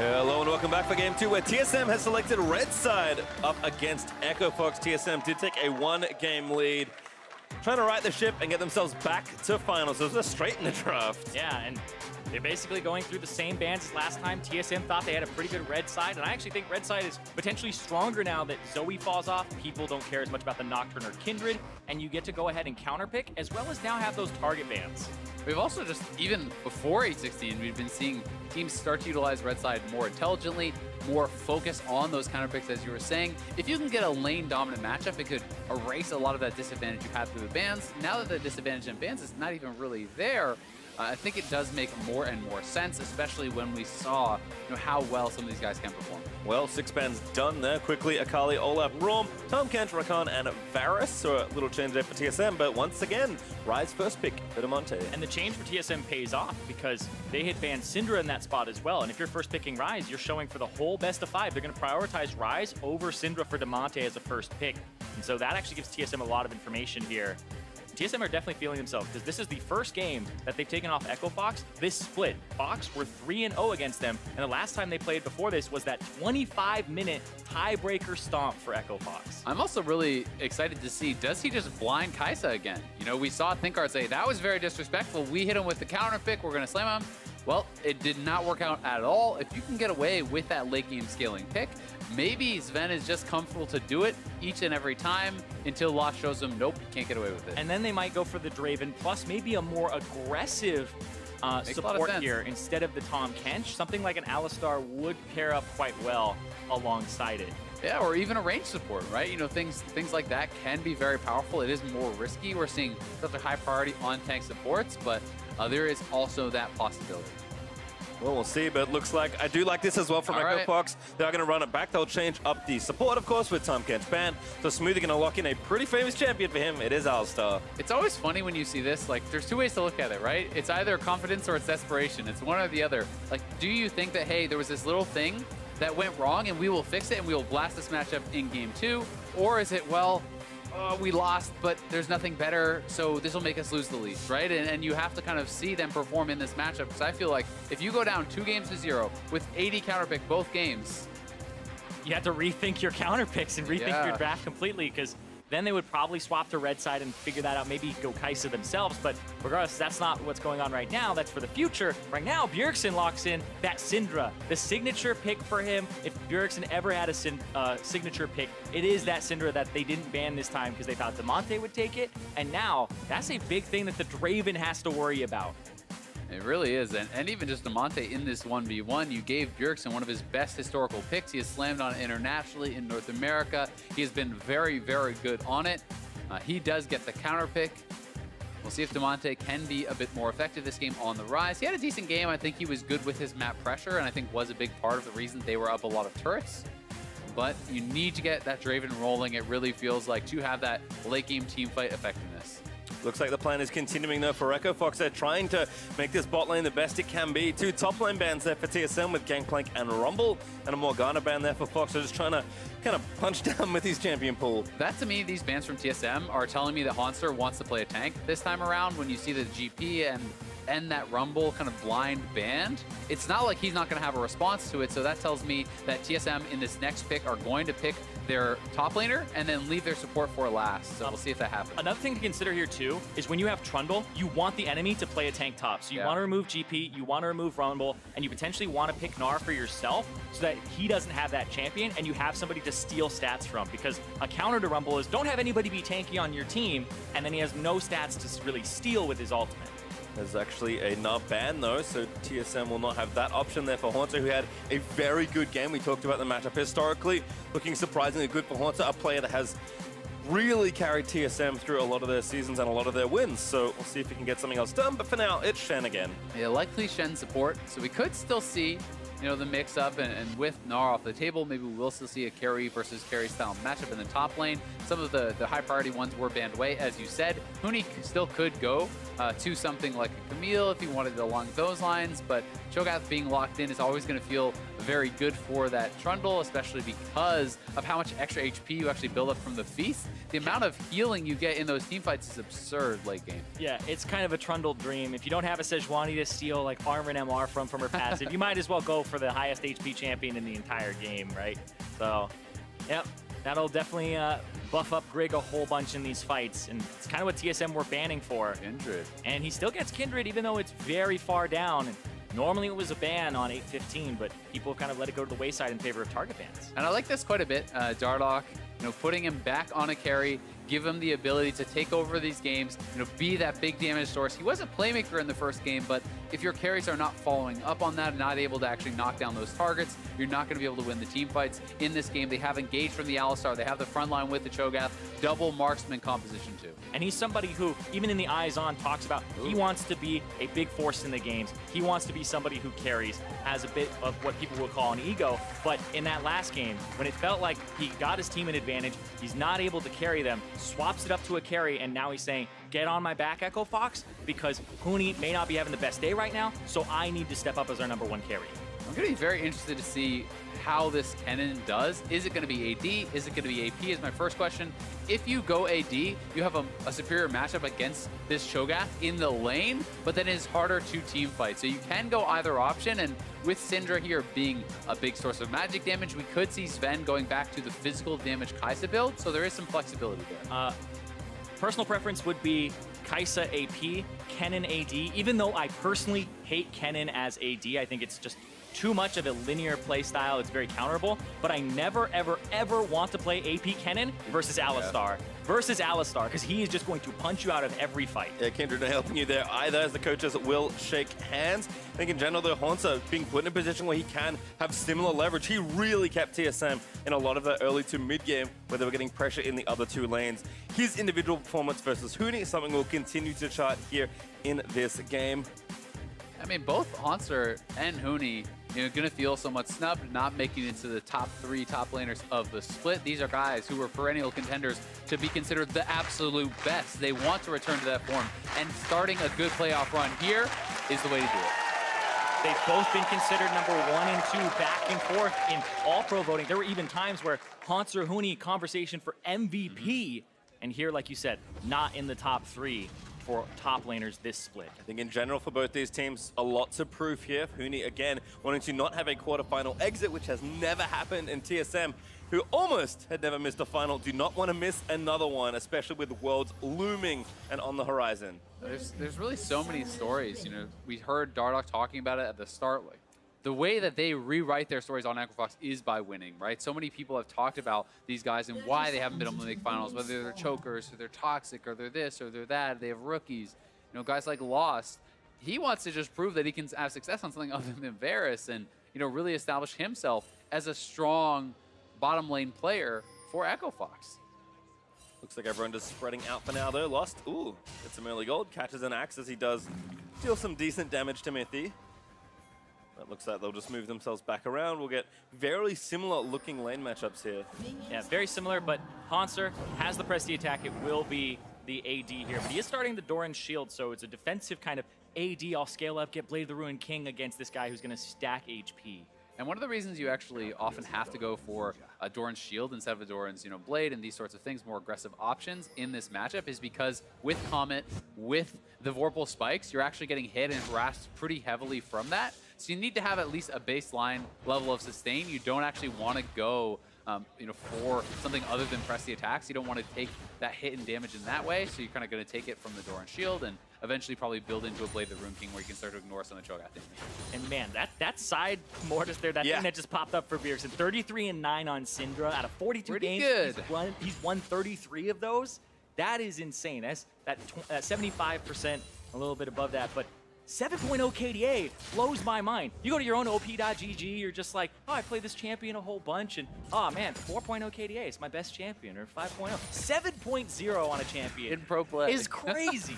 Hello and welcome back for Game 2, where TSM has selected red side up against Echo Fox. TSM did take a one-game lead, trying to right the ship and get themselves back to finals. So they're straight in the draft. Yeah, and they're basically going through the same bans as last time. TSM thought they had a pretty good red side, and I actually think red side is potentially stronger now that Zoe falls off. People don't care as much about the Nocturne or Kindred, and you get to go ahead and counterpick, as well as now have those target bans. We've also just, even before 816, we've been seeing teams start to utilize red side more intelligently, more focus on those counterpicks, as you were saying. If you can get a lane-dominant matchup, it could erase a lot of that disadvantage you had through the bans. Now that the disadvantage in bans is not even really there, I think it does make more and more sense, especially when we saw how well some of these guys can perform. Well, 6 bans done there. Quickly, Akali, Olaf, Braum, Tom Kent, Rakan, and Varus. So a little change there for TSM, but once again, Ryze first pick for Demonte. And the change for TSM pays off because they had banned Syndra in that spot as well. And if you're first picking Ryze, you're showing for the whole best of 5. They're going to prioritize Ryze over Syndra for Demonte as a first pick. And so that actually gives TSM a lot of information here. TSM are definitely feeling themselves because this is the first game that they've taken off Echo Fox. This split, Fox were 3-0 against them, and the last time they played before this was that 25-minute tiebreaker stomp for Echo Fox. I'm also really excited to see, does he just blind Kai'Sa again? We saw Thinkard say, that was very disrespectful. We hit him with the counter pick. We're going to slam him. Well, it did not work out at all. If you can get away with that late game scaling pick, maybe Sven is just comfortable to do it each and every time until Lost shows him, nope, you can't get away with it. And then they might go for the Draven, plus maybe a more aggressive support here instead of the Tom Kench. Something like an Alistar would pair up quite well alongside it. Yeah, or even a range support, right? Things like that can be very powerful. It is more risky. We're seeing such a high priority on tank supports, but there is also that possibility. Well, we'll see, but it looks like I do like this as well from Echo Fox. They're going to run it back. They'll change up the support, of course, with Tom Kent's ban. So Smoothie going to lock in a pretty famous champion for him. It is Alistar. It's always funny when you see this. Like, there's two ways to look at it, right? It's either confidence or it's desperation. It's one or the other. Like, do you think that, hey, there was this little thing that went wrong and we will fix it and we will blast this matchup in game 2? Or is it, well, we lost, but there's nothing better, so this will make us lose the lead, right? And you have to kind of see them perform in this matchup, because I feel like if you go down 2-0 with 80 counterpick both games, you have to rethink your counterpicks and rethink your draft completely, because then they would probably swap to red side and figure that out, maybe go Kai'Sa themselves, but regardless, that's not what's going on right now. That's for the future. Right now, Bjergsen locks in that Syndra, the signature pick for him. If Bjergsen ever had a signature pick, it is that Syndra that they didn't ban this time because they thought Demonte would take it, and now that's a big thing that the Draven has to worry about. It really is, and even just Demonte in this 1v1, you gave Bjergsen one of his best historical picks. He has slammed on it internationally in North America. He has been very, very good on it. He does get the counter pick. We'll see if Demonte can be a bit more effective this game on the rise. He had a decent game. I think he was good with his map pressure, and I think was a big part of the reason they were up a lot of turrets. But you need to get that Draven rolling, it really feels like, to have that late game team fight effectiveness. Looks like the plan is continuing though for Echo Fox. They're trying to make this bot lane the best it can be. 2 top lane bans there for TSM with Gangplank and Rumble, and a Morgana ban there for Fox. They're just trying to kind of punch down with his champion pool. That, to me, these bans from TSM are telling me that Honster wants to play a tank this time around. When you see the GP and that Rumble kind of blind banned, it's not like he's not going to have a response to it. So that tells me that TSM in this next pick are going to pick their top laner and then leave their support for last. So we'll see if that happens. Another thing to consider here too is when you have Trundle, you want the enemy to play a tank top. So you want to remove GP, you want to remove Rumble, and you potentially want to pick Gnar for yourself so that he doesn't have that champion and you have somebody to steal stats from. Because a counter to Rumble is don't have anybody be tanky on your team, and then he has no stats to really steal with his ultimate. There's actually a nub ban though, so TSM will not have that option there for Haunter, who had a very good game. We talked about the matchup historically, looking surprisingly good for Haunter, a player that has really carried TSM through a lot of their seasons and a lot of their wins. So we'll see if he can get something else done, but for now, it's Shen again. Yeah, likely Shen support, so we could still see the mix-up, and with Gnar off the table, maybe we will still see a carry versus carry style matchup in the top lane. Some of the high-priority ones were banned away, as you said. Huni still could go to something like a Camille if he wanted it along those lines, but Cho'Gath being locked in is always going to feel very good for that Trundle, especially because of how much extra HP you actually build up from the Feast. The amount of healing you get in those team fights is absurd late game. Yeah, it's kind of a Trundle dream. If you don't have a Sejuani to steal like armor and MR from her passive, you might as well go for the highest HP champion in the entire game, right? So, yep, that'll definitely buff up Grig a whole bunch in these fights, and it's kind of what TSM were banning for. Kindred. And he still gets Kindred even though it's very far down. And normally it was a ban on 8:15, but people kind of let it go to the wayside in favor of target bans. And I like this quite a bit. Dardoch, putting him back on a carry, give him the ability to take over these games, be that big damage source. He was a playmaker in the first game, but if your carries are not following up on that and not able to actually knock down those targets, you're not going to be able to win the team fights. In this game, they have engaged from the Alistar. They have the front line with the Cho'Gath, double marksman composition too. And he's somebody who, even in the Eyes On, talks about he wants to be a big force in the games. He wants to be somebody who carries, has a bit of what people would call an ego. But in that last game, when it felt like he got his team an advantage, he's not able to carry them, swaps it up to a carry, and now he's saying, get on my back, Echo Fox, because Huni may not be having the best day right now, so I need to step up as our #1 carry. I'm going to be very interested to see how this Kennen does. Is it going to be AD? Is it going to be AP is my first question. If you go AD, you have a superior matchup against this Cho'Gath in the lane, but then it's harder to team fight. So you can go either option, and with Syndra here being a big source of magic damage, we could see Sven going back to the physical damage Kai'Sa build, so there is some flexibility there. Personal preference would be Kai'Sa AP, Kennen AD. Even though I personally hate Kennen as AD, I think it's just too much of a linear play style. It's very counterable, but I never, ever, ever want to play AP Kennen versus Alistar. Because he is just going to punch you out of every fight. Yeah, Kindred not helping you there either, as the coaches will shake hands. I think in general, though, Hauntzer being put in a position where he can have similar leverage. He really kept TSM in a lot of the early to mid game where they were getting pressure in the other two lanes. His individual performance versus Huni is something we'll continue to chart here in this game. I mean, both Hauntzer and Huni, going to feel somewhat snubbed, not making it to the top 3 top laners of the split. These are guys who were perennial contenders to be considered the absolute best. They want to return to that form, and starting a good playoff run here is the way to do it. They've both been considered #1 and 2 back and forth in all pro voting. There were even times where Hauntzer Huni conversation for MVP, and here, like you said, not in the top 3 for top laners this split. I think in general for both these teams, a lot to prove here. Huni, again, wanting to not have a quarterfinal exit, which has never happened in TSM, who almost had never missed a final, do not want to miss another one, especially with Worlds looming and on the horizon. There's really so many stories. We heard Dardoch talking about it at the start. Like, the way that they rewrite their stories on Echo Fox is by winning, right? So many people have talked about these guys and why they haven't been able to make finals, whether they're chokers, or they're toxic, or they're this, or they're that. They have rookies. Guys like Lost. He wants to just prove that he can have success on something other than Varus and, really establish himself as a strong bottom lane player for Echo Fox. Looks like everyone just spreading out for now, though. Lost, ooh, gets some early gold, catches an axe as he does deal some decent damage to Mithy. It looks like they'll just move themselves back around. We'll get very similar looking lane matchups here. Yeah, very similar, but Hauntzer has the press the attack. It will be the AD here, but he is starting the Doran's shield, so it's a defensive kind of AD. I'll scale up, get Blade of the Ruined King against this guy who's going to stack HP. And one of the reasons you actually often have to go for a Doran's shield instead of a Doran's, blade and these sorts of things, more aggressive options in this matchup, is because with Comet, with the Vorpal spikes, you're actually getting hit and harassed pretty heavily from that. So you need to have at least a baseline level of sustain. You don't actually want to go for something other than press the attacks. You don't want to take that hit and damage in that way. So you're kind of going to take it from the Doran's shield and eventually probably build into a Blade of the Rune King where you can start to ignore some of the Cho'Gath damage. And man, that side Mortis there, that thing that just popped up for Beerson. 33 and 9 on Syndra out of 42 Pretty games. Good. He's won 33 of those. That is insane. That's that 75%, a little bit above that, but 7.0 KDA blows my mind. You go to your own op.gg, you're just like, oh, I played this champion a whole bunch, and oh man, 4.0 KDA is my best champion, or 5.0. 7.0 on a champion in pro play is crazy.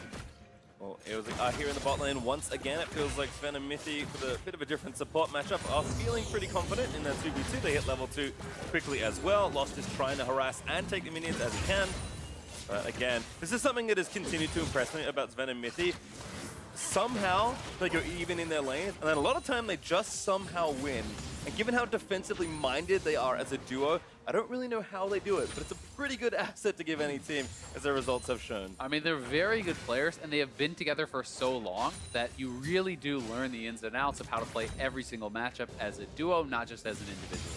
Well, it was here in the bot lane once again. It feels like Sven and Mithy with a bit of a different support matchup are feeling pretty confident in their 2v2. They hit level 2 quickly as well. Lost is trying to harass and take the minions as he can. But again, this is something that has continued to impress me about Sven and Mithy. somehow they go even in their lanes, and then a lot of time they just somehow win. And given how defensively minded they are as a duo, I don't really know how they do it, but it's a pretty good asset to give any team, as their results have shown. I mean, they're very good players, and they have been together for so long that you really do learn the ins and outs of how to play every single matchup as a duo, not just as an individual.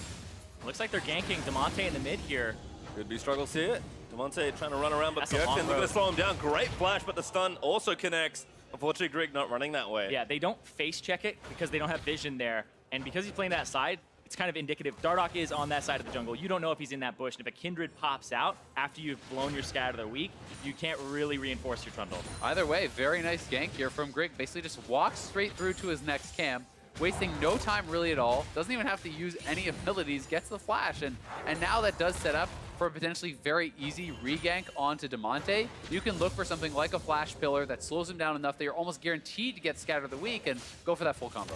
Looks like they're ganking Damonte in the mid here. Could be struggles here. Damonte trying to run around, but That's a long Bjergsen looking to slow him down. Great flash, but the stun also connects. Unfortunately, Grieg not running that way. Yeah, they don't face check it because they don't have vision there. And because he's playing that side, it's kind of indicative. Dardoch is on that side of the jungle. You don't know if he's in that bush. And if a Kindred pops out after you've blown your scatter of the week, you can't really reinforce your Trundle. Either way, very nice gank here from Grieg. Basically just walks straight through to his next camp, wasting no time really at all. Doesn't even have to use any abilities, gets the flash. And now that does set up for a potentially very easy re-gank onto Damonte. You can look for something like a flash pillar that slows him down enough that you're almost guaranteed to get Scatter of the Week and go for that full combo.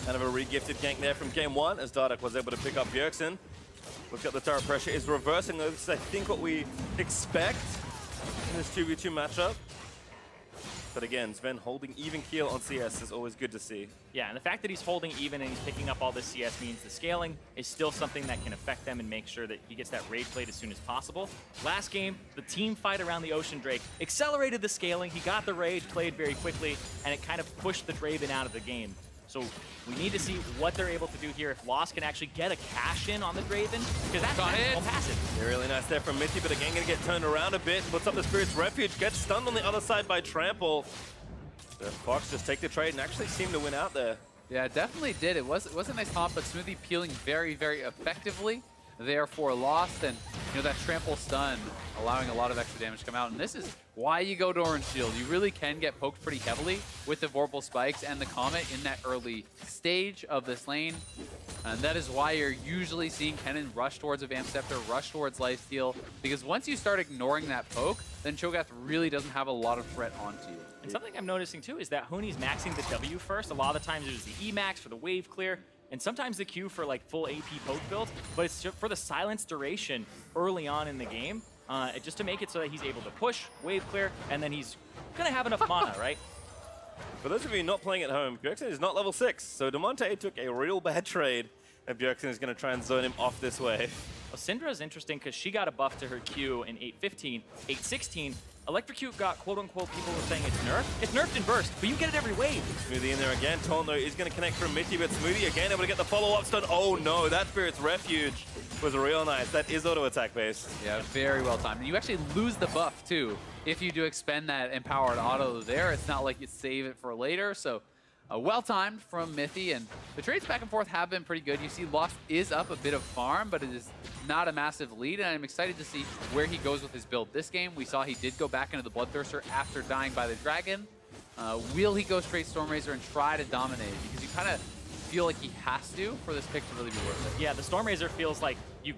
Kind of a re-gifted gank there from game one as Dardoch was able to pick up Bjergsen. Look at the turret pressure is reversing. This is, I think, what we expect in this 2v2 matchup. But again, Sven holding even keel on CS is always good to see. Yeah, and the fact that he's holding even and he's picking up all this CS means the scaling is still something that can affect them and make sure that he gets that raid played as soon as possible. Last game, the team fight around the Ocean Drake accelerated the scaling. He got the raid played very quickly, and it kind of pushed the Draven out of the game. So we need to see what they're able to do here. If Lost can actually get a cash in on the Draven, because that's all passive. Yeah, really nice there from Mithy, but again, gonna get turned around a bit. Puts up the Spirit's Refuge, gets stunned on the other side by Trample. So Fox just take the trade and actually seem to win out there. Yeah, it definitely did. It was a nice taunt, but Smoothie peeling very, very effectively there for Lost, and that trample stun allowing a lot of extra damage to come out. And this is why you go to Orange Shield. You really can get poked pretty heavily with the Vorpal Spikes and the Comet in that early stage of this lane. And that is why you're usually seeing Kennen rush towards a Vamp Scepter, rush towards Lifesteal, because once you start ignoring that poke, then Cho'Gath really doesn't have a lot of threat onto you. And something I'm noticing too is that Huni's maxing the W first. A lot of the times there's the E max for the wave clear, and sometimes the Q for like full AP poke build, but it's for the silence duration early on in the game, just to make it so that he's able to push, wave clear, and then he's gonna have enough mana, right? For those of you not playing at home, Bjergsen is not level 6, so Damonte took a real bad trade, and Bjergsen is going to try and zone him off this way. Well, Syndra is interesting because she got a buff to her Q in 8.15. 8.16, Electrocute got quote-unquote, people were saying it's nerfed. It's nerfed in burst, but you get it every wave. Smoothie in there again. Tondo is going to connect from Mithy, but Smoothie again able to get the follow-up stun. Oh no, that Spirit's Refuge was real nice. That is auto-attack based. Yeah, very well timed. And you actually lose the buff too if you do expend that empowered auto there. It's not like you save it for later, so well timed from Mithy, and the trades back and forth have been pretty good. You see Lost is up a bit of farm, but it is not a massive lead, and I'm excited to see where he goes with his build this game. We saw he did go back into the Bloodthirster after dying by the dragon. Will he go straight Stormrazor and try to dominate? Because you kind of feel like he has to for this pick to really be worth it. Yeah, the Stormrazor feels like you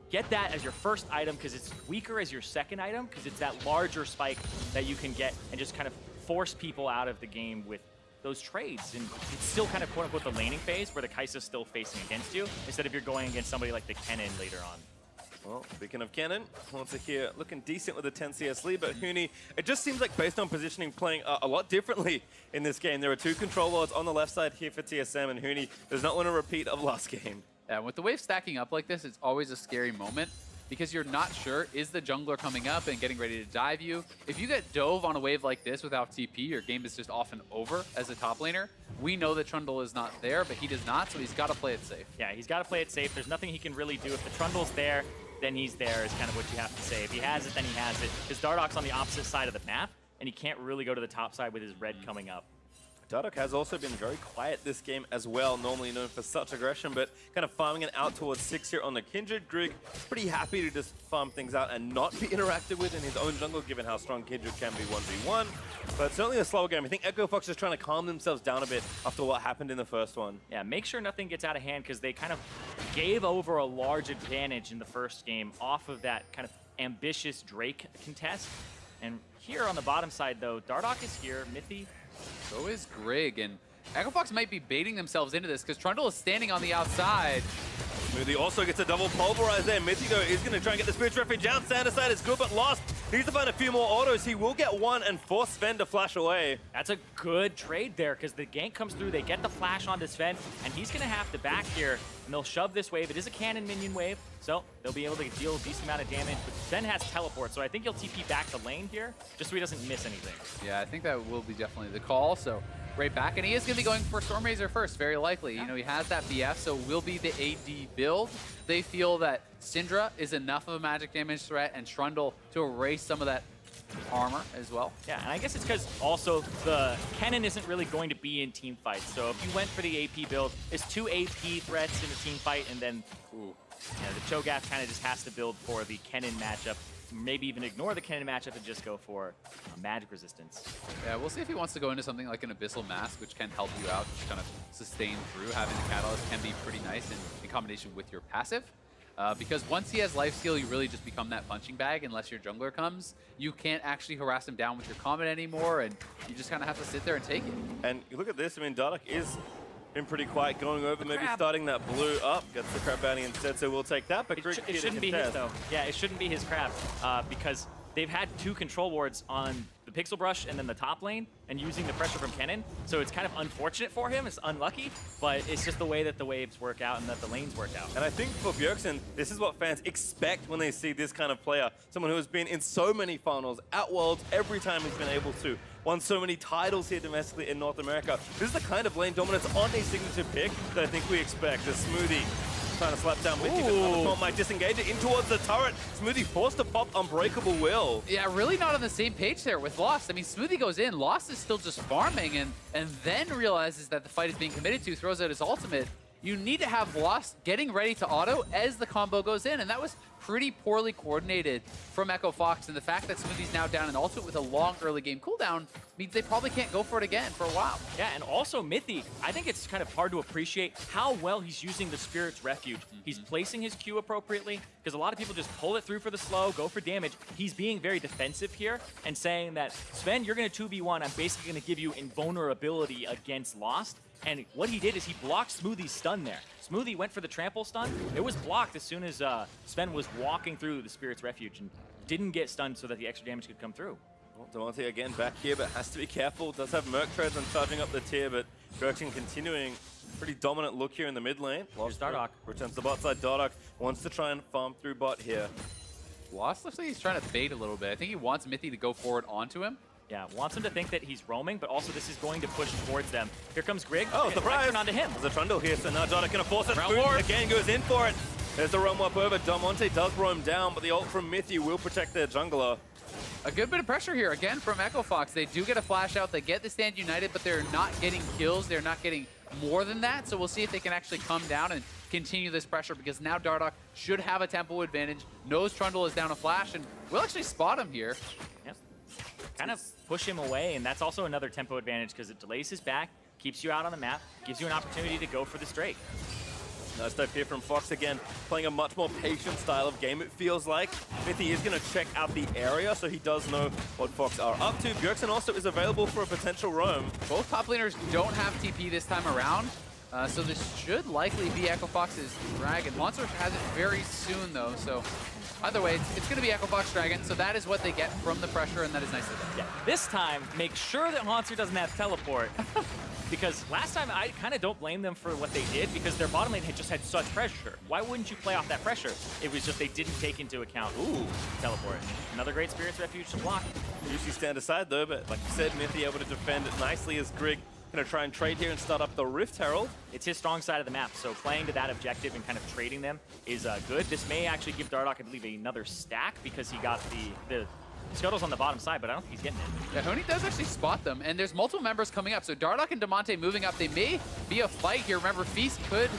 get that as your first item because it's weaker as your second item because it's that larger spike that you can get and just kind of force people out of the game with those trades. And it's still kind of quote-unquote the laning phase where the Kai'Sa's still facing against you instead of you're going against somebody like the Kennen later on. Well, speaking of Kennen, Haunter here looking decent with a 10 CS lead, but Huni, it just seems like based on positioning, playing a lot differently in this game. There are two control wards on the left side here for TSM, and Huni does not want a repeat of last game. Yeah, with the wave stacking up like this, it's always a scary moment because you're not sure, is the jungler coming up and getting ready to dive you? If you get dove on a wave like this without TP, your game is just often over as a top laner. We know that Trundle is not there, but he does not, so he's got to play it safe. Yeah, he's got to play it safe. There's nothing he can really do. If the Trundle's there, then he's there is kind of what you have to say. If he has it, then he has it. Because Dardoch's on the opposite side of the map, and he can't really go to the top side with his red coming up. Dardoch has also been very quiet this game as well, normally known for such aggression, but kind of farming it out towards 6 here on the Kindred. Grieg pretty happy to just farm things out and not be interacted with in his own jungle, given how strong Kindred can be 1v1. But certainly a slower game. I think Echo Fox is trying to calm themselves down a bit after what happened in the first one. Yeah, make sure nothing gets out of hand because they kind of gave over a large advantage in the first game off of that kind of ambitious Drake contest. And here on the bottom side, though, Dardoch is here, Mithy. So is Grieg, and Echo Fox might be baiting themselves into this because Trundle is standing on the outside. Smoothie also gets a double pulverize there. Mithy, though, is going to try and get the Spirit's Refuge down. Sand aside is good, but Lost He needs to find a few more autos. He will get one and force Sven to flash away. That's a good trade there because the gank comes through. They get the flash onto Sven, and he's going to have to back here, and they'll shove this wave. It is a cannon minion wave, so they'll be able to deal a decent amount of damage. But Sven has teleport, so I think he'll TP back to lane here just so he doesn't miss anything. Yeah, I think that will be definitely the call. So right back, and he is going to be going for Stormrazor first, very likely. You know, he has that BF, so will be the AD build. They feel that Syndra is enough of a magic damage threat and Trundle to erase some of that armor as well. Yeah, and I guess it's because also the Kennen isn't really going to be in team fights. So if you went for the AP build, it's 2 AP threats in a team fight, and then the Cho'Gath kind of just has to build for the Kennen matchup. Maybe even ignore the Kennen matchup and just go for magic resistance. Yeah, we'll see if he wants to go into something like an Abyssal Mask, which can help you out, just kind of sustain through. Having the Catalyst can be pretty nice in combination with your passive. Because once he has lifesteal, you really just become that punching bag unless your jungler comes. You can't actually harass him down with your comment anymore, and you just kind of have to sit there and take it. And look at this. I mean, Dardoch is been pretty quiet going over, maybe starting that blue up. Gets the crab bounty instead, so we'll take that. But it shouldn't be his, though. Yeah, it shouldn't be his crab because they've had 2 control wards on the Pixel Brush and then the top lane, and using the pressure from Kennen. So it's kind of unfortunate for him. It's unlucky, but it's just the way that the waves work out and that the lanes work out. And I think for Bjergsen, this is what fans expect when they see this kind of player. Someone who has been in so many finals, at Worlds, every time he's been able to. Won so many titles here domestically in North America. This is the kind of lane dominance on a signature pick that I think we expect. The Smoothie trying to slap down Mickey, but might disengage it in towards the turret. Smoothie forced to pop Unbreakable Will. Yeah, really not on the same page there with Lost. I mean, Smoothie goes in, Lost is still just farming, and then realizes that the fight is being committed to, throws out his ultimate. You need to have Lost getting ready to auto as the combo goes in, and that was pretty poorly coordinated from Echo Fox, and the fact that Smoothie's now down an ultimate with a long early game cooldown means they probably can't go for it again for a while. Yeah, and also Mithy, I think it's kind of hard to appreciate how well he's using the Spirit's Refuge. He's placing his Q appropriately, because a lot of people just pull it through for the slow, go for damage. He's being very defensive here and saying that, Sven, you're going to 2v1, I'm basically going to give you invulnerability against Lost. And what he did is he blocked Smoothie's stun there. Smoothie went for the trample stun. It was blocked as soon as Sven was walking through the Spirit's Refuge and didn't get stunned so that the extra damage could come through. Well, Demonte again back here, but has to be careful. Does have Merc Treads and charging up the tier, but Bjergsen continuing pretty dominant look here in the mid lane. Lost Dardoch. Returns to the bot side. Dardoch wants to try and farm through bot here. Lost looks like he's trying to bait a little bit. I think he wants Mithy to go forward onto him. Yeah, wants him to think that he's roaming, but also this is going to push towards them. Here comes Grig. Oh, surprise! Onto him. There's a Trundle here, so now Dardoch gonna force it. Round again goes in for it. There's the roam up over. Demonte does roam down, but the ult from Mithy will protect their jungler. A good bit of pressure here, again, from Echo Fox. They do get a flash out. They get the stand united, but they're not getting kills. They're not getting more than that, so we'll see if they can actually come down and continue this pressure, because now Dardoch should have a tempo advantage. Knows Trundle is down a flash, and we'll actually spot him here. Yep. Kind of push him away, and that's also another tempo advantage because it delays his back, keeps you out on the map, gives you an opportunity to go for this Drake. Nice dive here from Fox again, playing a much more patient style of game, it feels like. Mithy is going to check out the area, so he does know what Fox are up to. Bjergsen also is available for a potential roam. Both top laners don't have TP this time around, so this should likely be Echo Fox's Dragon. Monster has it very soon, though, so either way, it's going to be Echo Fox Dragon, so that is what they get from the pressure, and that is nice of them. Yeah, this time, make sure that Monster doesn't have teleport. Because last time, I kind of don't blame them for what they did, because their bottom lane had just had such pressure. Why wouldn't you play off that pressure? It was just they didn't take into account, teleport. Another great Spirit's Refuge to block. Usually stand aside though, but like you said, Mithy able to defend it nicely as Grig going to try and trade here and start up the Rift Herald. It's his strong side of the map, so playing to that objective and kind of trading them is good. This may actually give Dardoch, I believe, another stack, because he got the Scuttle's on the bottom side, but I don't think he's getting it. Yeah, Honey does actually spot them, and there's multiple members coming up. So Dardoch and Demonte moving up. They may be a fight here. Remember, Feast could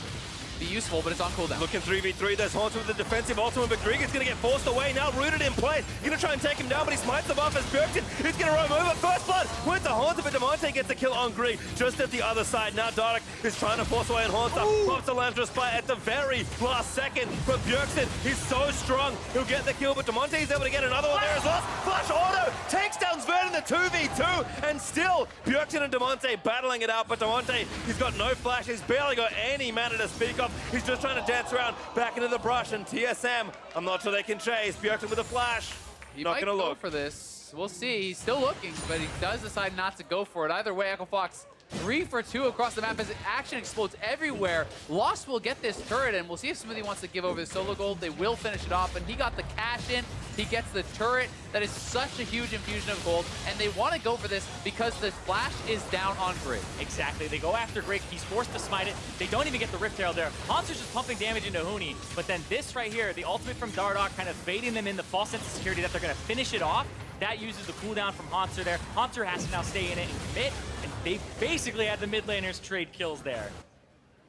be useful, but it's on cooldown. Looking 3v3, there's Haunter with the defensive ultimate, but Grig is going to get forced away now, rooted in place. He's going to try and take him down, but he smites the buff as Bjergsen. He's going to roam over. First blood with the Haunter, but Demonte gets a kill on Grig just at the other side. Now Dardoch is trying to force away on Haunter. Pops the Lamb's Spire at the very last second, but Bjergsen, he's so strong. He'll get the kill, but Demonte is able to get another one there as well. Flash auto takes down Sven in the 2v2, and still Bjergsen and Demonte battling it out, but Demonte, he's got no flash. He's barely got any mana to speak of. He's just trying to dance around back into the brush, and TSM, I'm not sure they can chase. Bjergsen with a flash. He not might going to go look for this. We'll see. He's still looking, but he does decide not to go for it. Either way, Echo Fox 3 for 2 across the map as action explodes everywhere. Lost will get this turret, and we'll see if Smithy wants to give over the solo gold. They will finish it off, and he got the cash in. He gets the turret. That is such a huge infusion of gold, and they want to go for this because the flash is down on Grig. Exactly. They go after Grig. He's forced to smite it. They don't even get the Rift Herald there. Haunter's just pumping damage into Huni, but then this right here, the ultimate from Dardoch, kind of baiting them in the false sense of security that they're going to finish it off. That uses the cooldown from Haunter there. Haunter has to now stay in it and commit, and they basically had the mid laners trade kills there.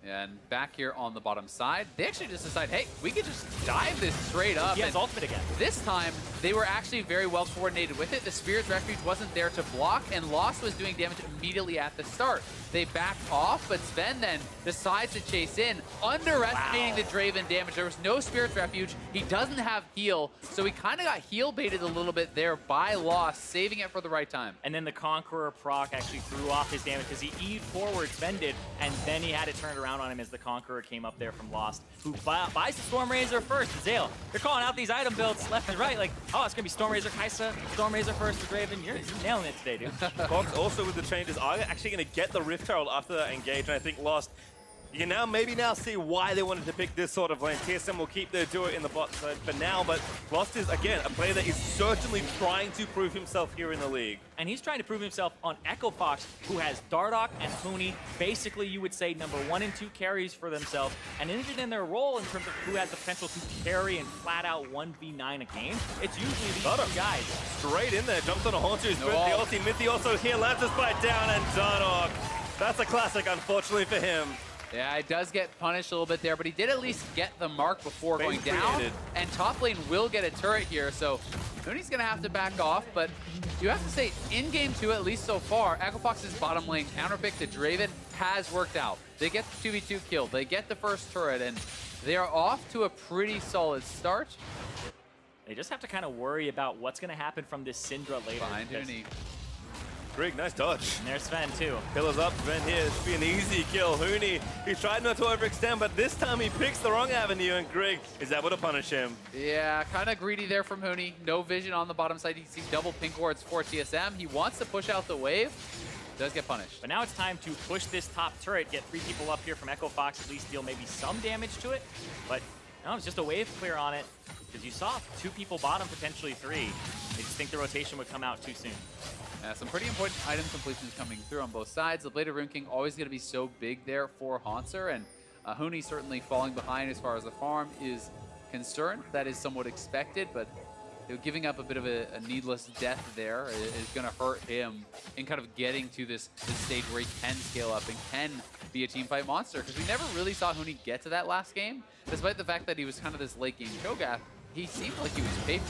And back here on the bottom side, they actually just decide, hey, we could just dive this straight up. He has ultimate again. This time, they were actually very well coordinated with it. The Spirit's Refuge wasn't there to block, and Lost was doing damage immediately at the start. They backed off, but Sven then decides to chase in, underestimating the Draven damage. There was no Spirit's Refuge. He doesn't have heal, so he kind of got heal baited a little bit there by Lost, saving it for the right time. And then the Conqueror proc actually threw off his damage because he E'd forward, Sven did, and then he had it turned around on him as the Conqueror came up there from Lost, who buys the Storm Razor first. Zale, you're calling out these item builds left and right, like, oh, it's going to be Storm Razor Kai'Sa, Storm Razor first for Draven. You're nailing it today, dude. Fox also with the changes are actually going to get the Rift Herald after that engage, and I think Lost, you can now maybe see why they wanted to pick this sort of lane. TSM will keep their duo in the bot side for now, but Lost is, again, a player that is certainly trying to prove himself here in the league. And he's trying to prove himself on Echo Fox, who has Dardoch and Huni, basically you would say number 1 and 2 carries for themselves, and even in their role in terms of who has the potential to carry and flat out 1v9 a game, it's usually these two guys. Straight in there, jumps on a Haunter, who's the ulti. Mithy also here, lands a spike down, and Dardoch. That's a classic, unfortunately for him. Yeah, it does get punished a little bit there, but he did at least get the mark before going down. And top lane will get a turret here, so Huni's going to have to back off, but you have to say, in game 2, at least so far, Echo Fox's bottom lane counterpick to Draven has worked out. They get the 2v2 kill, they get the first turret, and they are off to a pretty solid start. They just have to kind of worry about what's going to happen from this Syndra later. Behind Huni. Grig, nice dodge. And there's Sven too. Pillars up, Sven here. This should be an easy kill. Huni, he tried not to overextend, but this time he picks the wrong avenue, and Grig is able to punish him. Yeah, kind of greedy there from Huni. No vision on the bottom side. You see double pink wards for TSM. He wants to push out the wave. Does get punished. But now it's time to push this top turret, get 3 people up here from Echo Fox, at least deal maybe some damage to it. But no, it's just a wave clear on it, because you saw 2 people bottom, potentially 3. They just think the rotation would come out too soon. Some pretty important item completions coming through on both sides. The Blade of Rune King always going to be so big there for Haunter, and Huni certainly falling behind as far as the farm is concerned. That is somewhat expected, but giving up a bit of a needless death there is going to hurt him in kind of getting to this stage where he can scale up and can be a teamfight monster, because we never really saw Huni get to that last game. Despite the fact that he was kind of this late game Cho'Gath, he seemed like he was paper.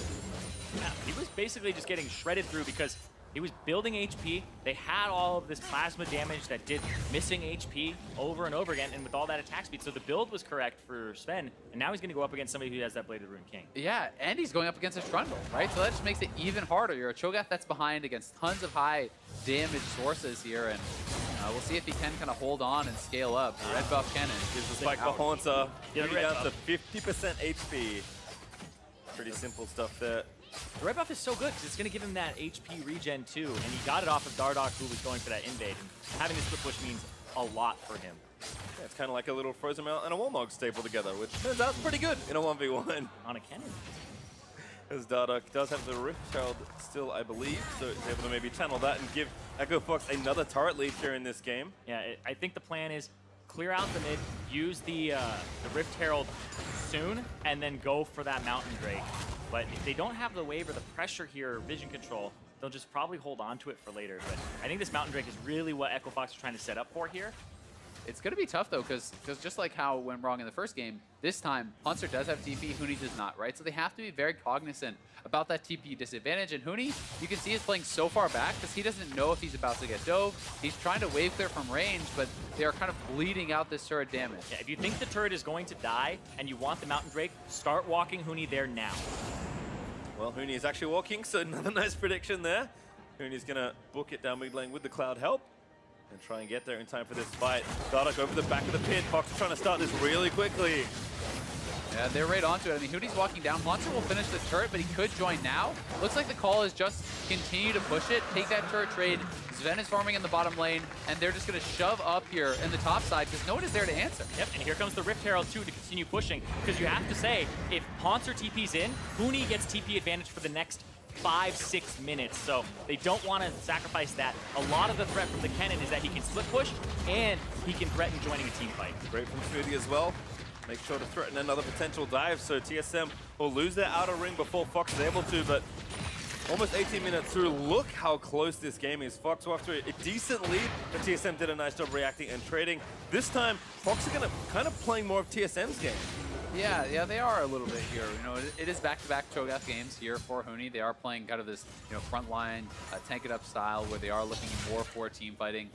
Yeah, he was basically just getting shredded through because he was building HP. They had all of this plasma damage that did missing HP over and over again, and with all that attack speed. So the build was correct for Sven, and now he's going to go up against somebody who has that Blade of Rune King. Yeah, and he's going up against a Trundle, right? So that just makes it even harder. You're a Cho'Gath that's behind against tons of high damage sources here, and we'll see if he can kind of hold on and scale up. Red buff cannon gives the spike for Haunter. Getting down to 50% HP. Pretty simple stuff there. The red buff is so good because it's going to give him that HP regen too, and he got it off of Dardoch, who was going for that invade. And having this split push means a lot for him. Yeah, it's kind of like a little Frozen Mount and a Warmog staple together, which turns out pretty good in a 1v1. On a cannon. As Dardoch does have the Rift Herald still, I believe, so he's able to maybe channel that and give Echo Fox another turret lead here in this game. Yeah, I think the plan is clear out the mid, use the Rift Herald soon, and then go for that Mountain Drake. But if they don't have the wave or the pressure here, or vision control, they'll just probably hold on to it for later. But I think this Mountain Drake is really what Echo Fox is trying to set up for here. It's going to be tough, though, because just like how it went wrong in the first game, this time, Haunter does have TP, Huni does not, right? So they have to be very cognizant about that TP disadvantage. And Huni, you can see, is playing so far back because he doesn't know if he's about to get dove. He's trying to wave clear from range, but they are kind of bleeding out this turret damage. Yeah, if you think the turret is going to die and you want the Mountain Drake, start walking Huni there now. Well, Huni is actually walking, so another nice prediction there. Huni's going to book it down mid lane with the Cloud help and try and get there in time for this fight. Dardoch over the back of the pit. Fox is trying to start this really quickly. Yeah, they're right onto it. I mean, Hoonie's walking down. Monster will finish the turret, but he could join now. Looks like the call is just continue to push it, take that turret trade. Sven is farming in the bottom lane, and they're just going to shove up here in the top side because no one is there to answer. Yep, and here comes the Rift Herald too to continue pushing, because you have to say, if Haunter TP's in, Huni gets TP advantage for the next 5-6 minutes, so they don't want to sacrifice that. A lot of the threat from the Kennen is that he can split push, and he can threaten joining a team fight. Great from Smoothie as well. Make sure to threaten another potential dive, so TSM will lose their outer ring before Fox is able to, but almost 18 minutes through, look how close this game is. Fox were after a decent lead, but TSM did a nice job reacting and trading. This time, Fox are going to kind of playing more of TSM's game. Yeah, they are a little bit here. You know, it is back-to-back Cho'Gath games here for Huni. They are playing kind of this, front line, tank it up style where they are looking more for team fighting.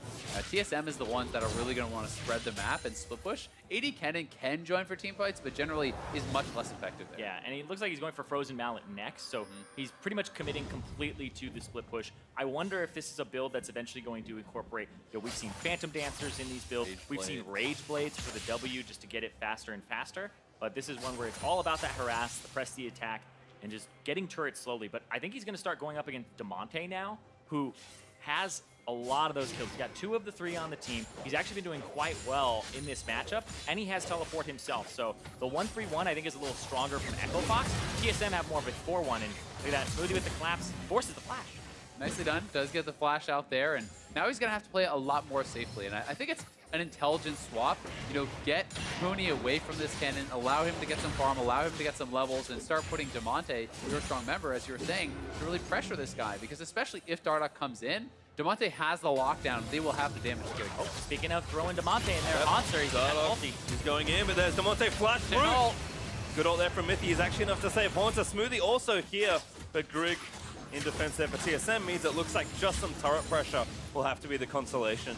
TSM is the ones that are really going to want to spread the map and split push. AD Kennen can join for team fights, but generally is much less effective there. Yeah, and it looks like he's going for Frozen Mallet next, so he's pretty much committing completely to the split push. I wonder if this is a build that's eventually going to incorporate, we've seen Phantom Dancers in these builds, we've seen Rage Blades for the W just to get it faster and faster. But this is one where it's all about that harass, the press the attack, and just getting turrets slowly. But I think he's going to start going up against Damonte now, who has a lot of those kills. He's got 2 of the 3 on the team. He's actually been doing quite well in this matchup, and he has teleport himself. So the 1-3-1 I think is a little stronger from Echo Fox. TSM have more of a 4-1, and look at that, Smoothie with the collapse, forces the flash. Nicely done. Does get the flash out there, and now he's going to have to play a lot more safely. And I think it's an intelligent swap. Get Huni away from this Kennen, allow him to get some farm, allow him to get some levels, and start putting Damonte, your strong member, as you were saying, to really pressure this guy. Because especially if Dardoch comes in, Damonte has the lockdown. They will have the damage to get. Oh, speaking of throwing Damonte in there, Haunter, he's got ulti. He's going in, but there's Damonte flash through. Good ult there from Mithy is actually enough to save Haunter. Smoothie also here, but Grig in defense there for TSM means it looks like just some turret pressure will have to be the consolation.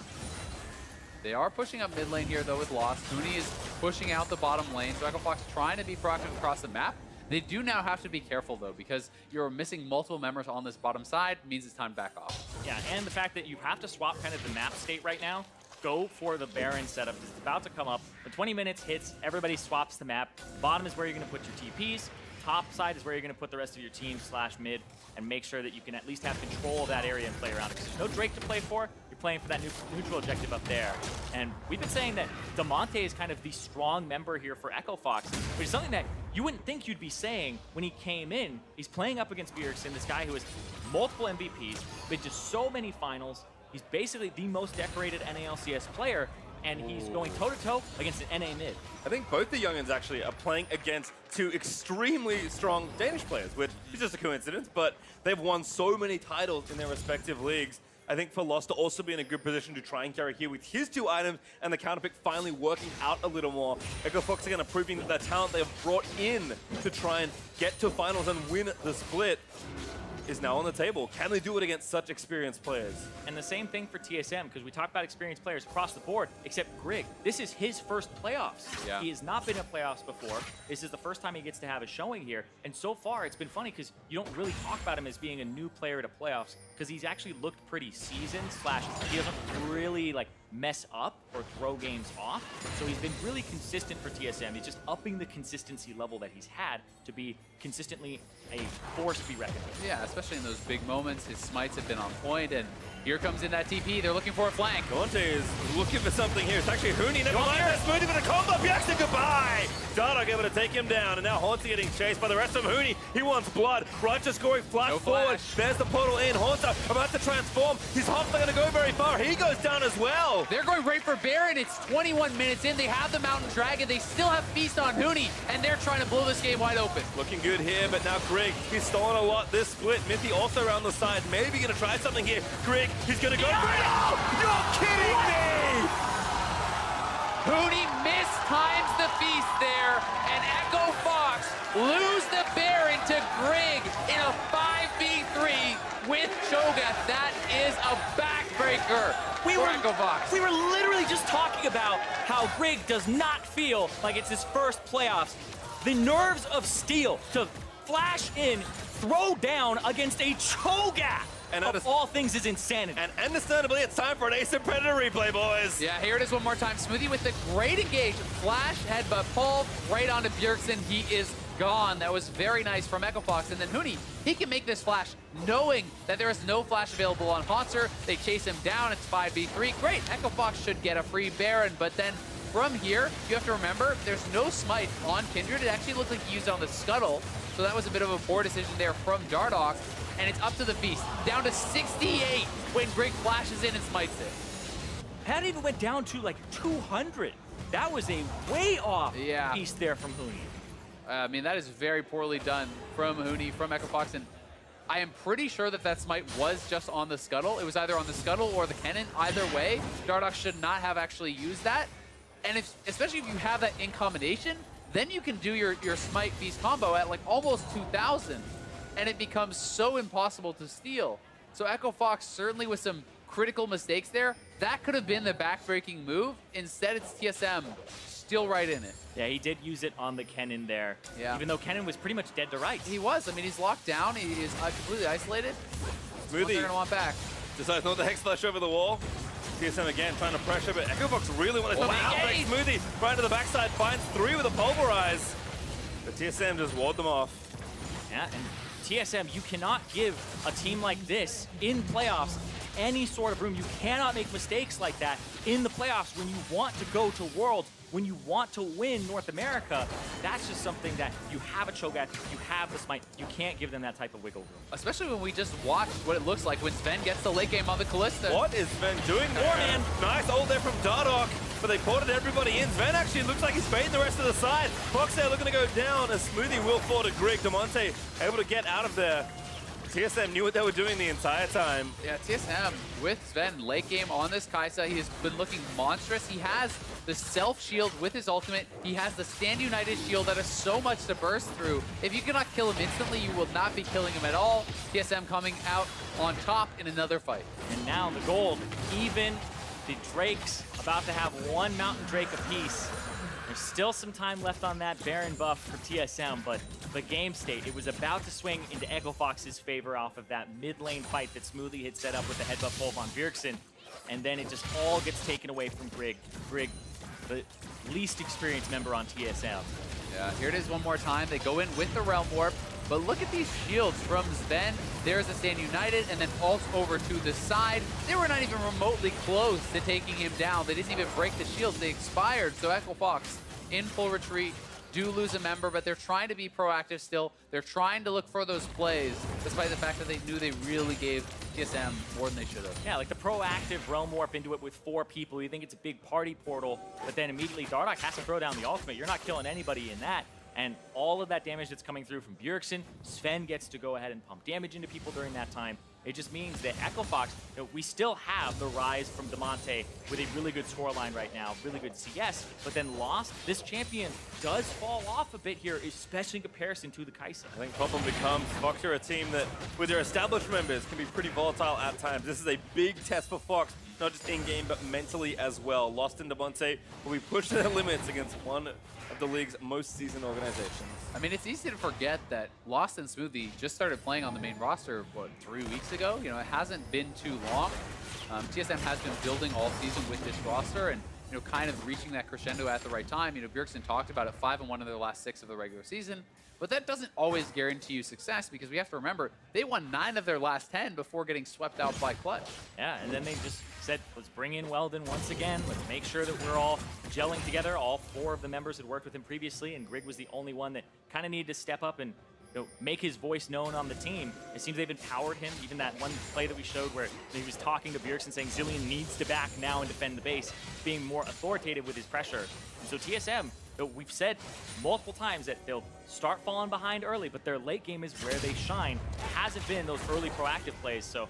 They are pushing up mid lane here, though, with Lost. Huni is pushing out the bottom lane. So Echo Fox trying to be proactive across the map. They do now have to be careful, though, because you're missing multiple members on this bottom side means it's time to back off. Yeah, and the fact that you have to swap kind of the map state right now. Go for the Baron setup. It's about to come up. When 20 minutes hits, everybody swaps the map. Bottom is where you're going to put your TPs. Top side is where you're going to put the rest of your team / mid and make sure that you can at least have control of that area and play around it. Because there's no Drake to play for. You're playing for that neutral objective up there. And we've been saying that Damonte is kind of the strong member here for Echo Fox, which is something that you wouldn't think you'd be saying when he came in. He's playing up against Bjergsen, this guy who has multiple MVPs, been to so many finals. He's basically the most decorated NALCS player, and he's going toe-to-toe against an NA mid. I think both the youngins actually are playing against 2 extremely strong Danish players, which is just a coincidence, but they've won so many titles in their respective leagues. I think for Lost to also be in a good position to try and carry here with his 2 items and the counterpick finally working out a little more. Echo Fox again are proving that the talent they have brought in to try and get to finals and win the split is now on the table. Can they do it against such experienced players? And the same thing for TSM, because we talk about experienced players across the board, except Grig. This is his first playoffs. Yeah. He has not been in playoffs before. This is the first time he gets to have a showing here. And so far, it's been funny because you don't really talk about him as being a new player to playoffs, because he's actually looked pretty seasoned / he doesn't really mess up or throw games off. So he's been really consistent for TSM. He's just upping the consistency level that he's had to be consistently a force to be reckoned with. Yeah, especially in those big moments. His smites have been on point, and here comes in that TP. They're looking for a flank. Damonte is looking for something here. It's actually Huni. Never mind that. Smoothie with a combo. Bjergsen, goodbye. Dardoch able to take him down, and now Haunter getting chased by the rest of Huni. He wants blood. Righteous scoring flash forward. There's the portal in. Haunter about to transform. He's not going to go very far. He goes down as well. They're going right for Baron. It's 21 minutes in. They have the Mountain Dragon. They still have Feast on Huni, and they're trying to blow this game wide open. Looking good here, but now Grig, he's stolen a lot this split. Mithy also around the side. Maybe going to try something here. Grig, he's going to go. No! You're kidding me! Huni mistimes the Feast there, and Echo Fox lose the Baron to Grig in a 5v3 with Cho'Gath. That is a backbreaker for Echo Fox. We were literally just talking about how Grig does not feel like it's his first playoffs. The nerves of steel to flash in, throw down against a Cho'Gath. of all things is insanity. And understandably, it's time for an Ace of Predator replay, boys. Yeah, here it is one more time. Smoothie with the great engage. Flash, headbutt, pull, right onto Bjergsen. He is gone. That was very nice from Echo Fox. And then Huni, he can make this flash knowing that there is no flash available on Haunter. They chase him down. It's 5v3. Great. Echo Fox should get a free Baron, but then from here, you have to remember, there's no smite on Kindred. It actually looked like he used it on the Scuttle, so that was a bit of a poor decision there from Dardoch. And it's up to the Feast, down to 68 when Greg flashes in and smites it. That even went down to like 200. That was a way off Yeah. piece there from Huni. I mean, that is very poorly done from Huni, from Echo Fox, and I am pretty sure that that smite was just on the Scuttle. It was either on the Scuttle or the Cannon. Either way, Dardoch should not have actually used that. And especially if you have that in combination, then you can do your Smite Feast combo at like almost 2,000, and it becomes so impossible to steal. So Echo Fox certainly with some critical mistakes there. That could have been the backbreaking move. Instead, it's TSM still right in it. Yeah, he did use it on the Kennen there. Yeah. Even though Kennen was pretty much dead to rights. He was. I mean, he's locked down. He is completely isolated. What they're going to want back. Decides not to Hex Flash over the wall. TSM again trying to pressure, but Echo Fox really wants to outbreak Smoothie. Right to the backside, finds 3 with a Pulverize. But TSM just ward them off. Yeah, and TSM, you cannot give a team like this in playoffs any sort of room. You cannot make mistakes like that in the playoffs when you want to go to Worlds, when you want to win North America. That's just something that you have a Cho'Gath, you have the Smite. You can't give them that type of wiggle room. Especially when we just watched what it looks like when Sven gets the late game on the Kalista. What is Sven doing there? Man. Nice ult there from Dardoch, but they ported everybody in. Sven actually looks like he's baiting the rest of the side. Fox there looking to go down. A Smoothie will fall to Greg. Demonte able to get out of there. TSM knew what they were doing the entire time. Yeah, TSM with Sven late game on this Kai'Sa. He has been looking monstrous. He has the self-shield with his ultimate. He has the Stand United shield that is so much to burst through. If you cannot kill him instantly, you will not be killing him at all. TSM coming out on top in another fight. And now the gold, even the Drakes about to have one Mountain Drake apiece. There's still some time left on that Baron buff for TSM, but the game state, it was about to swing into Echo Fox's favor off of that mid lane fight that Smoothie had set up with the headbutt pull on Bjergsen, and then it just all gets taken away from Greg. Greg, the least experienced member on TSM. Yeah, here it is one more time. They go in with the Realm Warp, but look at these shields from Sven. There's a Stand United, and then ult over to the side. They were not even remotely close to taking him down. They didn't even break the shields. They expired, so Echo Fox in full retreat. Do lose a member, but they're trying to be proactive still. They're trying to look for those plays, despite the fact that they knew they really gave TSM more than they should have. Yeah, like the proactive Realm Warp into it with 4 people. You think it's a big party portal, but then immediately Dardoch has to throw down the ultimate. You're not killing anybody in that. And all of that damage that's coming through from Bjergsen, Sven gets to go ahead and pump damage into people during that time. It just means that Echo Fox, we still have the rise from Demonte with a really good scoreline right now, really good CS, but then Lost, this champion does fall off a bit here, especially in comparison to the Kai'Sa. I think problem becomes Fox are a team that, with their established members, can be pretty volatile at times. This is a big test for Fox, not just in-game, but mentally as well. Lost and Demonte will be pushed to their limits against one of the league's most seasoned organizations. I mean, it's easy to forget that Lost and Smoothie just started playing on the main roster, what, 3 weeks ago? You know, it hasn't been too long. TSM has been building all season with this roster and, you know, kind of reaching that crescendo at the right time. You know, Bjergsen talked about it, 5-1 in their last 6 of the regular season. But that doesn't always guarantee you success because we have to remember, they won 9 of their last 10 before getting swept out by Clutch. Yeah, and then they just said, let's bring in Weldon once again. Let's make sure that we're all gelling together. All 4 of the members had worked with him previously, and Greg was the only one that kind of needed to step up and, you know, make his voice known on the team. It seems they've empowered him. Even that one play that we showed where he was talking to Bjergsen saying Zilean needs to back now and defend the base, being more authoritative with his pressure. And so TSM, we've said multiple times that they'll start falling behind early, but their late game is where they shine. It hasn't been those early proactive plays, so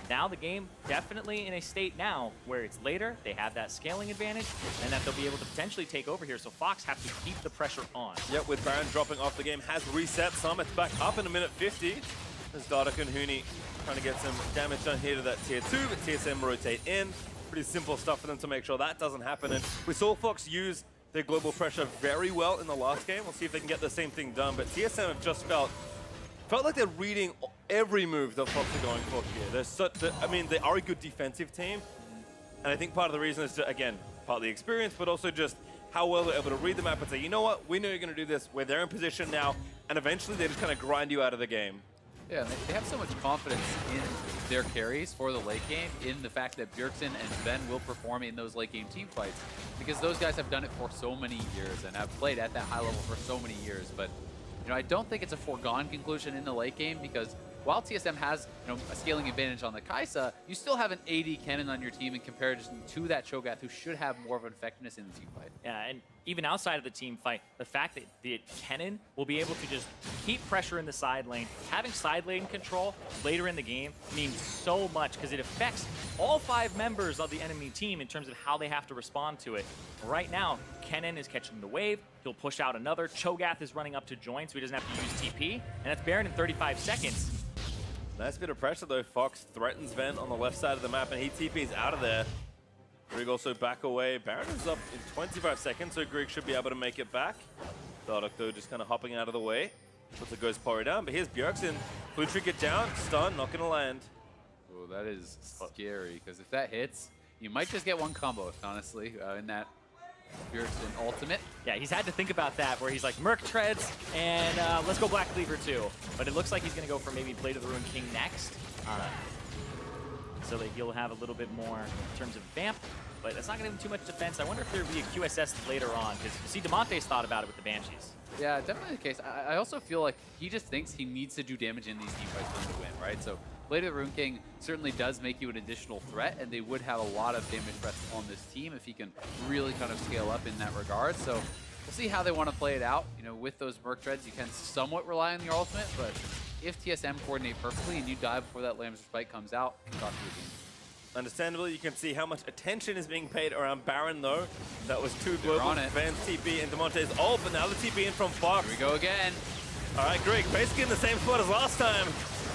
now the game definitely in a state now where it's later, they have that scaling advantage, and that they'll be able to potentially take over here, so Fox have to keep the pressure on. Yep, with Baron dropping off, the game has reset some. It's back up in a minute 50. As Dardoch and Huni trying to get some damage done here to that tier 2, but TSM rotate in. Pretty simple stuff for them to make sure that doesn't happen, and we saw Fox use their global pressure very well in the last game. We'll see if they can get the same thing done, but TSM have just felt like they're reading every move that Fox are going for here. They're I mean, they are a good defensive team. And I think part of the reason is, again, partly experience, but also just how well they're able to read the map and say, you know what, we know you're going to do this. We're there in position now. And eventually they just kind of grind you out of the game. Yeah, they have so much confidence in their carries for the late game, in the fact that Bjergsen and Sven will perform in those late game team fights, because those guys have done it for so many years and have played at that high level for so many years. But you know, I don't think it's a foregone conclusion in the late game, because while TSM has, you know, a scaling advantage on the Kai'Sa, you still have an AD Kennen on your team in comparison to that Cho'Gath, who should have more of an effectiveness in the team fight. Yeah, and even outside of the team fight, the fact that the Kennen will be able to just keep pressure in the side lane, having side lane control later in the game means so much, because it affects all 5 members of the enemy team in terms of how they have to respond to it. Right now, Kennen is catching the wave. He'll push out another. Cho'Gath is running up to join, so he doesn't have to use TP, and that's Baron in 35 seconds. Nice bit of pressure though. Fox threatens Ven on the left side of the map, and he TP's out of there. Grig also back away. Baron is up in 25 seconds, so Grig should be able to make it back. Dardoch though just kind of hopping out of the way. Puts the Ghost Porry down, but here's Bjergsen. Blue trinket down, stun, not gonna land. Oh, that is scary, because if that hits, you might just get one combo, honestly, in that Bjergsen ultimate. Yeah, he's had to think about that, where he's like, Merc treads, and let's go Black Cleaver too. But it looks like he's going to go for maybe Blade of the Ruined King next. So that he'll have a little bit more in terms of vamp, but that's not going to give him too much defense. I wonder if there'll be a QSS later on, because you see Damonte's thought about it with the Banshees. Yeah, definitely the case. I also feel like he just thinks he needs to do damage in these team fights for him to win, right? So Blade of the Ruined King certainly does make you an additional threat, and they would have a lot of damage threats on this team if he can really kind of scale up in that regard. So we'll see how they want to play it out. You know, with those Merc Treads, you can somewhat rely on your ultimate, but if TSM coordinate perfectly and you die before that Lamb's Spike comes out, it can cost you a game. Understandably, you can see how much attention is being paid around Baron though. That was 2 global, Van's TP and Damonte's ult, but now the TP in from Fox. Here we go again. All right, Grig, basically in the same spot as last time.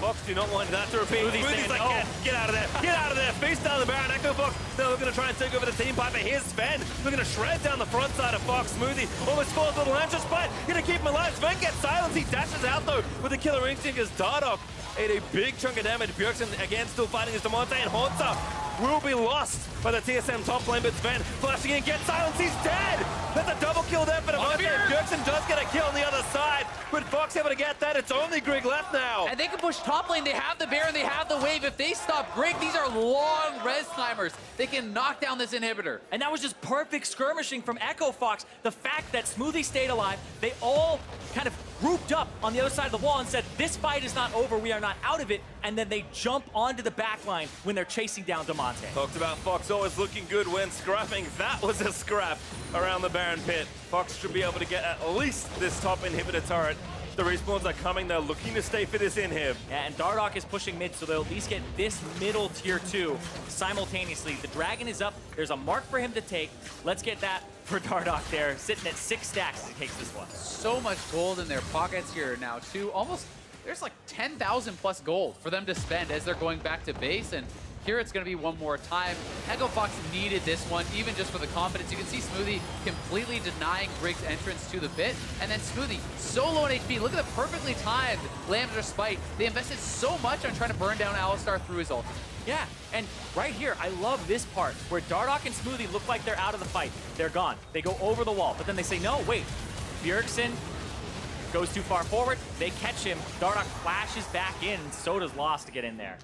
Fox do not want that to repeat. Smoothie's like, get out of there, get out of there. Feast down the Baron, Echo Fox. Now we're gonna try and take over the team fight, but here's Sven. We're gonna shred down the front side of Fox. Smoothie almost scores a little answer spot. Gonna keep him alive. Sven gets silenced. He dashes out though with the killer instinct as Dardoch ate a big chunk of damage. Bjergsen again still fighting as Damonte, and Haunter will be lost by the TSM top lane, but Sven flashing in, gets silenced, he's dead! That's a double kill there for Damonte. Bjergsen does get a kill on the other side, but Fox able to get that. It's only Grig left now. And they can push top lane, they have the Baron, they have the wave. If they stop Grig, these are long res timers. They can knock down this inhibitor. And that was just perfect skirmishing from Echo Fox. The fact that Smoothie stayed alive, they all kind of grouped up on the other side of the wall and said, this fight is not over, we are not out of it, and then they jump onto the back line when they're chasing down Damonte. Talked about Fox always looking good when scrapping. That was a scrap around the Baron pit. Fox should be able to get at least this top inhibitor turret. The respawns are coming, they're looking to stay for this inhib. Yeah, and Dardoch is pushing mid, so they'll at least get this middle tier 2 simultaneously. The Dragon is up, there's a mark for him to take. Let's get that for Dardoch there, sitting at 6 stacks as he takes this one. So much gold in their pockets here now too. Almost, there's like 10,000 plus gold for them to spend as they're going back to base, and here it's going to be one more time. Echo Fox needed this one, even just for the confidence. You can see Smoothie completely denying Grig's entrance to the pit, and then Smoothie so low on HP. Look at the perfectly timed Lambda Spite. They invested so much on trying to burn down Alistar through his ultimate. Yeah, and right here, I love this part where Dardoch and Smoothie look like they're out of the fight. They're gone. They go over the wall, but then they say, no, wait. Bjergsen goes too far forward. They catch him. Dardoch flashes back in, and so does Lost to get in there.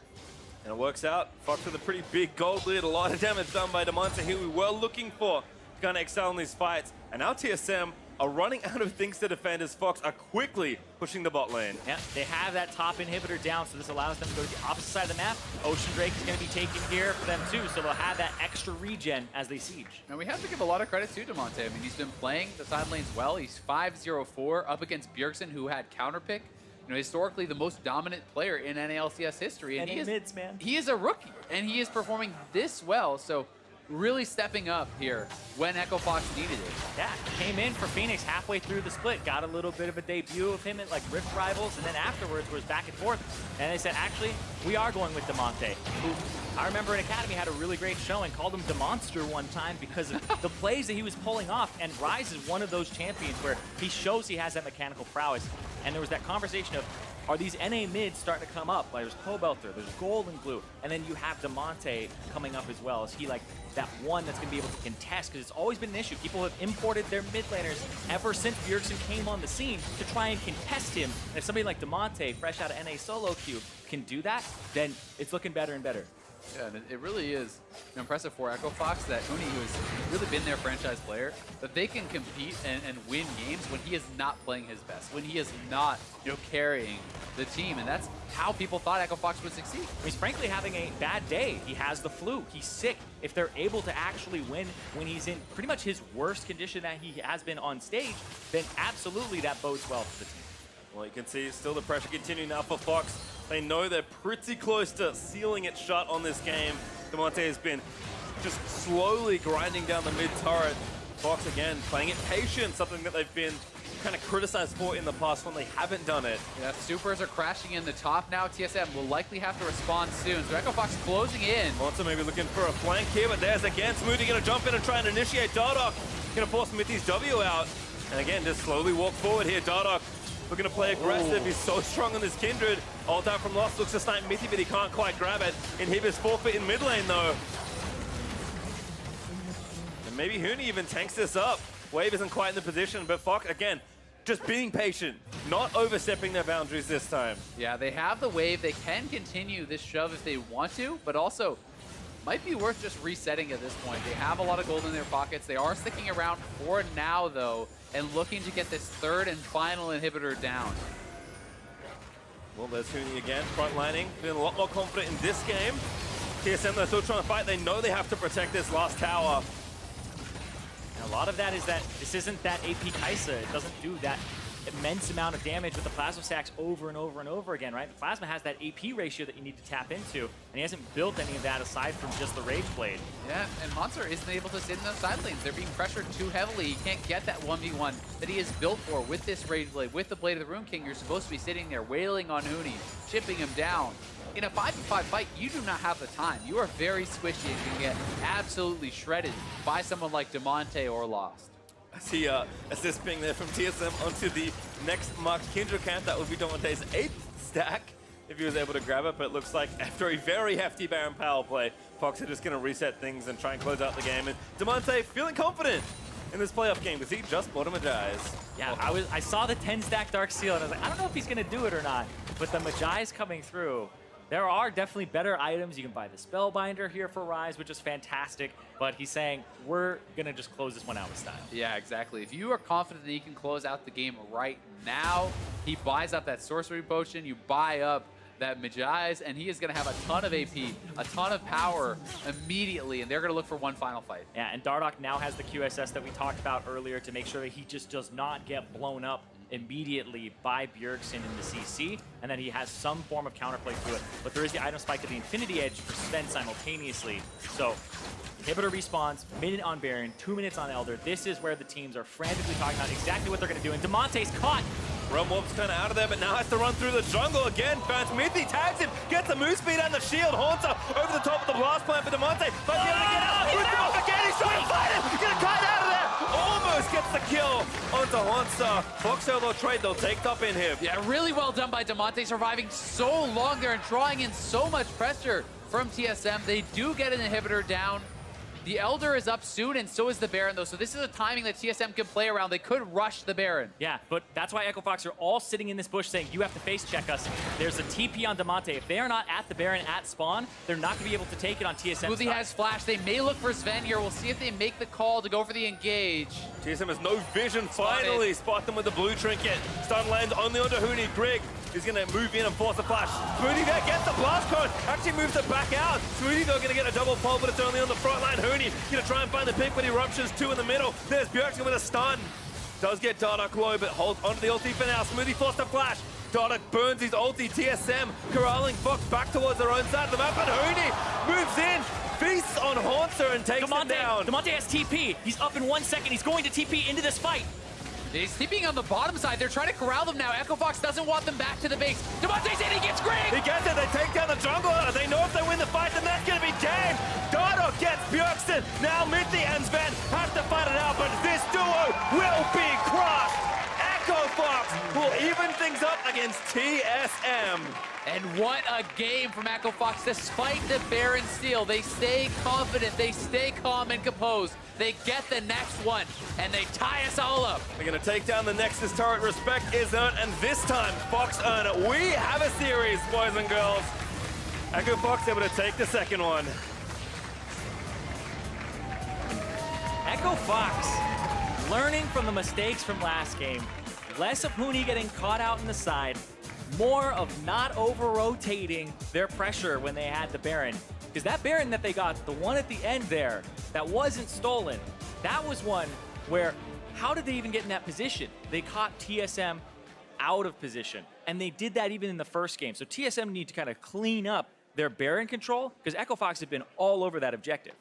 And it works out. Fox with a pretty big gold lead. A lot of damage done by Damonte, who we were looking for to kind of excel in these fights. And now TSM are running out of things to defend as Fox are quickly pushing the bot lane. Yeah, they have that top inhibitor down, so this allows them to go to the opposite side of the map. Ocean Drake is going to be taken here for them too, so they'll have that extra regen as they siege. And we have to give a lot of credit to Damonte. I mean, he's been playing the side lanes well. He's 5-0-4 up against Bjergsen, who had counterpick. You know, historically the most dominant player in NALCS history. And he is, mids, man. He is a rookie, and he is performing this well. So really stepping up here when Echo Fox needed it. Yeah, came in for Phoenix halfway through the split, got a little bit of a debut of him at like Rift Rivals, and then afterwards was back and forth. And they said, actually, we are going with Damonte, who I remember in Academy had a really great showing, called him Demonster one time because of the plays that he was pulling off. And Rise is one of those champions where he shows he has that mechanical prowess. And there was that conversation of, are these NA mids starting to come up. Like there's Cobelter, there's Golden Glue, and then you have Damonte coming up as well. Is he like that one that's going to be able to contest? Because it's always been an issue. People have imported their mid laners ever since Bjergsen came on the scene to try and contest him. And if somebody like Damonte, fresh out of NA solo queue, can do that, then it's looking better and better. Yeah, and it really is impressive for Echo Fox that Uni, who has really been their franchise player, that they can compete and win games when he is not playing his best, when he is not, carrying the team. And that's how people thought Echo Fox would succeed. He's frankly having a bad day. He has the flu. He's sick. If they're able to actually win when he's in pretty much his worst condition that he has been on stage, then absolutely that bodes well for the team. Well, you can see still the pressure continuing now for Fox. They know they're pretty close to sealing it shut on this game. Damonte has been just slowly grinding down the mid turret. Fox again playing it patient, something that they've been kind of criticized for in the past when they haven't done it. Yeah, supers are crashing in the top now. TSM will likely have to respond soon. So Echo Fox closing in. Also maybe looking for a flank here, but there's again Smoothie gonna jump in and try and initiate Dardoch. Gonna force Smithy's W out. And again, just slowly walk forward here. Dardoch looking to play aggressive. He's so strong on this Kindred. Ult out from Lost, looks to snipe Mithy, but he can't quite grab it. Inhibit's forfeit in mid lane though. And maybe Huni even tanks this up. Wave isn't quite in the position, but Fox, again, just being patient, not overstepping their boundaries this time. Yeah, they have the wave. They can continue this shove if they want to, but also might be worth just resetting at this point. They have a lot of gold in their pockets. They are sticking around for now, though, and looking to get this third and final inhibitor down. Well, there's Huni again, frontlining, feeling a lot more confident in this game. TSM, they're still trying to fight. They know they have to protect this last tower. And a lot of that is that this isn't that AP Kai'Sa. It doesn't do that immense amount of damage with the plasma stacks over and over and over again, right? The plasma has that AP ratio that you need to tap into, and he hasn't built any of that aside from just the Rage Blade. Yeah, and Monster isn't able to sit in those side lanes. They're being pressured too heavily. He can't get that 1v1 that he is built for with this Rage Blade, with the Blade of the Rune King. You're supposed to be sitting there wailing on Huni, chipping him down. In a 5v5 fight, you do not have the time. You are very squishy and can get absolutely shredded by someone like Damonte or Lost. I see assist ping there from TSM onto the next marked Kindred camp. That would be Damonte's 8th stack if he was able to grab it, but it looks like after a very hefty Baron power play, Fox are just going to reset things and try and close out the game. And Damonte feeling confident in this playoff game because he just bought a Magi's. Yeah, I saw the 10-stack Dark Seal and I was like, I don't know if he's going to do it or not, but the Magi's coming through. There are definitely better items. You can buy the Spellbinder here for Rise, which is fantastic. But he's saying, we're going to just close this one out with style. Yeah, exactly. If you are confident that he can close out the game right now, he buys up that Sorcery Potion, you buy up that Magi's, and he is going to have a ton of AP, a ton of power immediately, and they're going to look for one final fight. Yeah, and Dardoch now has the QSS that we talked about earlier to make sure that he just does not get blown up immediately by Bjergsen in the CC, and then he has some form of counterplay to it. But there is the item spike to the Infinity Edge for Sven simultaneously. So inhibitor respawns, minute on Baron, 2 minutes on Elder. This is where the teams are frantically talking about exactly what they're going to do. And Damonte's caught. Realm Warp's kind of out of there, but now has to run through the jungle again. Bounce Mithy tags him, gets the move speed and the shield. Haunter over the top of the blast plant for Damonte. But he's able to get out. Boost him off again. He's trying to fight him. Gonna kite out of there. Almost gets the kill onto Haunter. Fox solo trade, they'll take top in here. Yeah, really well done by Damonte, surviving so long there and drawing in so much pressure from TSM. They do get an inhibitor down. The Elder is up soon, and so is the Baron, though. So this is a timing that TSM can play around. They could rush the Baron. Yeah, but that's why Echo Fox are all sitting in this bush saying, you have to face check us. There's a TP on Damonte. If they are not at the Baron at spawn, they're not going to be able to take it on TSM. Smoothie has flash. They may look for Sven here. We'll see if they make the call to go for the engage. TSM has no vision. Finally spot them with the blue trinket. Stun lands only onto Huni. Greg is going to move in and force a flash. Smoothie there gets the blast cone. Actually moves it back out. Smoothie though going to get a double pull, but it's only on the front line. Huni going to try and find the pick, but he ruptures 2 in the middle. There's Bjergsen with a stun. Does get Dardoch low, but holds onto the ulti for now. Smoothie forced a flash. Dardoch burns his ulti. TSM corralling Fox back towards their own side of the map, and Huni moves in. Feasts on Haunter and takes him down. Damonte has TP. He's up in 1 second. He's going to TP into this fight. He's TPing on the bottom side. They're trying to corral them now. Echo Fox doesn't want them back to the base. Damonte's in. He gets Greg. He gets it. They take down the jungle. They know if they win the fight, then that's going to be game. Dardoch gets Bjergsen. Now Mithy and Sven have to fight it out, but this duo will be crushed. Echo Fox will even things up against TSM. And what a game from Echo Fox. Despite the Baron steal, they stay confident, they stay calm and composed. They get the next one, and they tie us all up. They're going to take down the Nexus turret. Respect is earned, and this time, Fox earn it. We have a series, boys and girls. Echo Fox able to take the second one. Echo Fox learning from the mistakes from last game. Less of Huni getting caught out in the side. More of not over-rotating their pressure when they had the Baron. Because that Baron that they got, the one at the end there, that wasn't stolen, that was one where, how did they even get in that position? They caught TSM out of position. And they did that even in the first game. So TSM need to kind of clean up their Baron control, because Echo Fox have been all over that objective.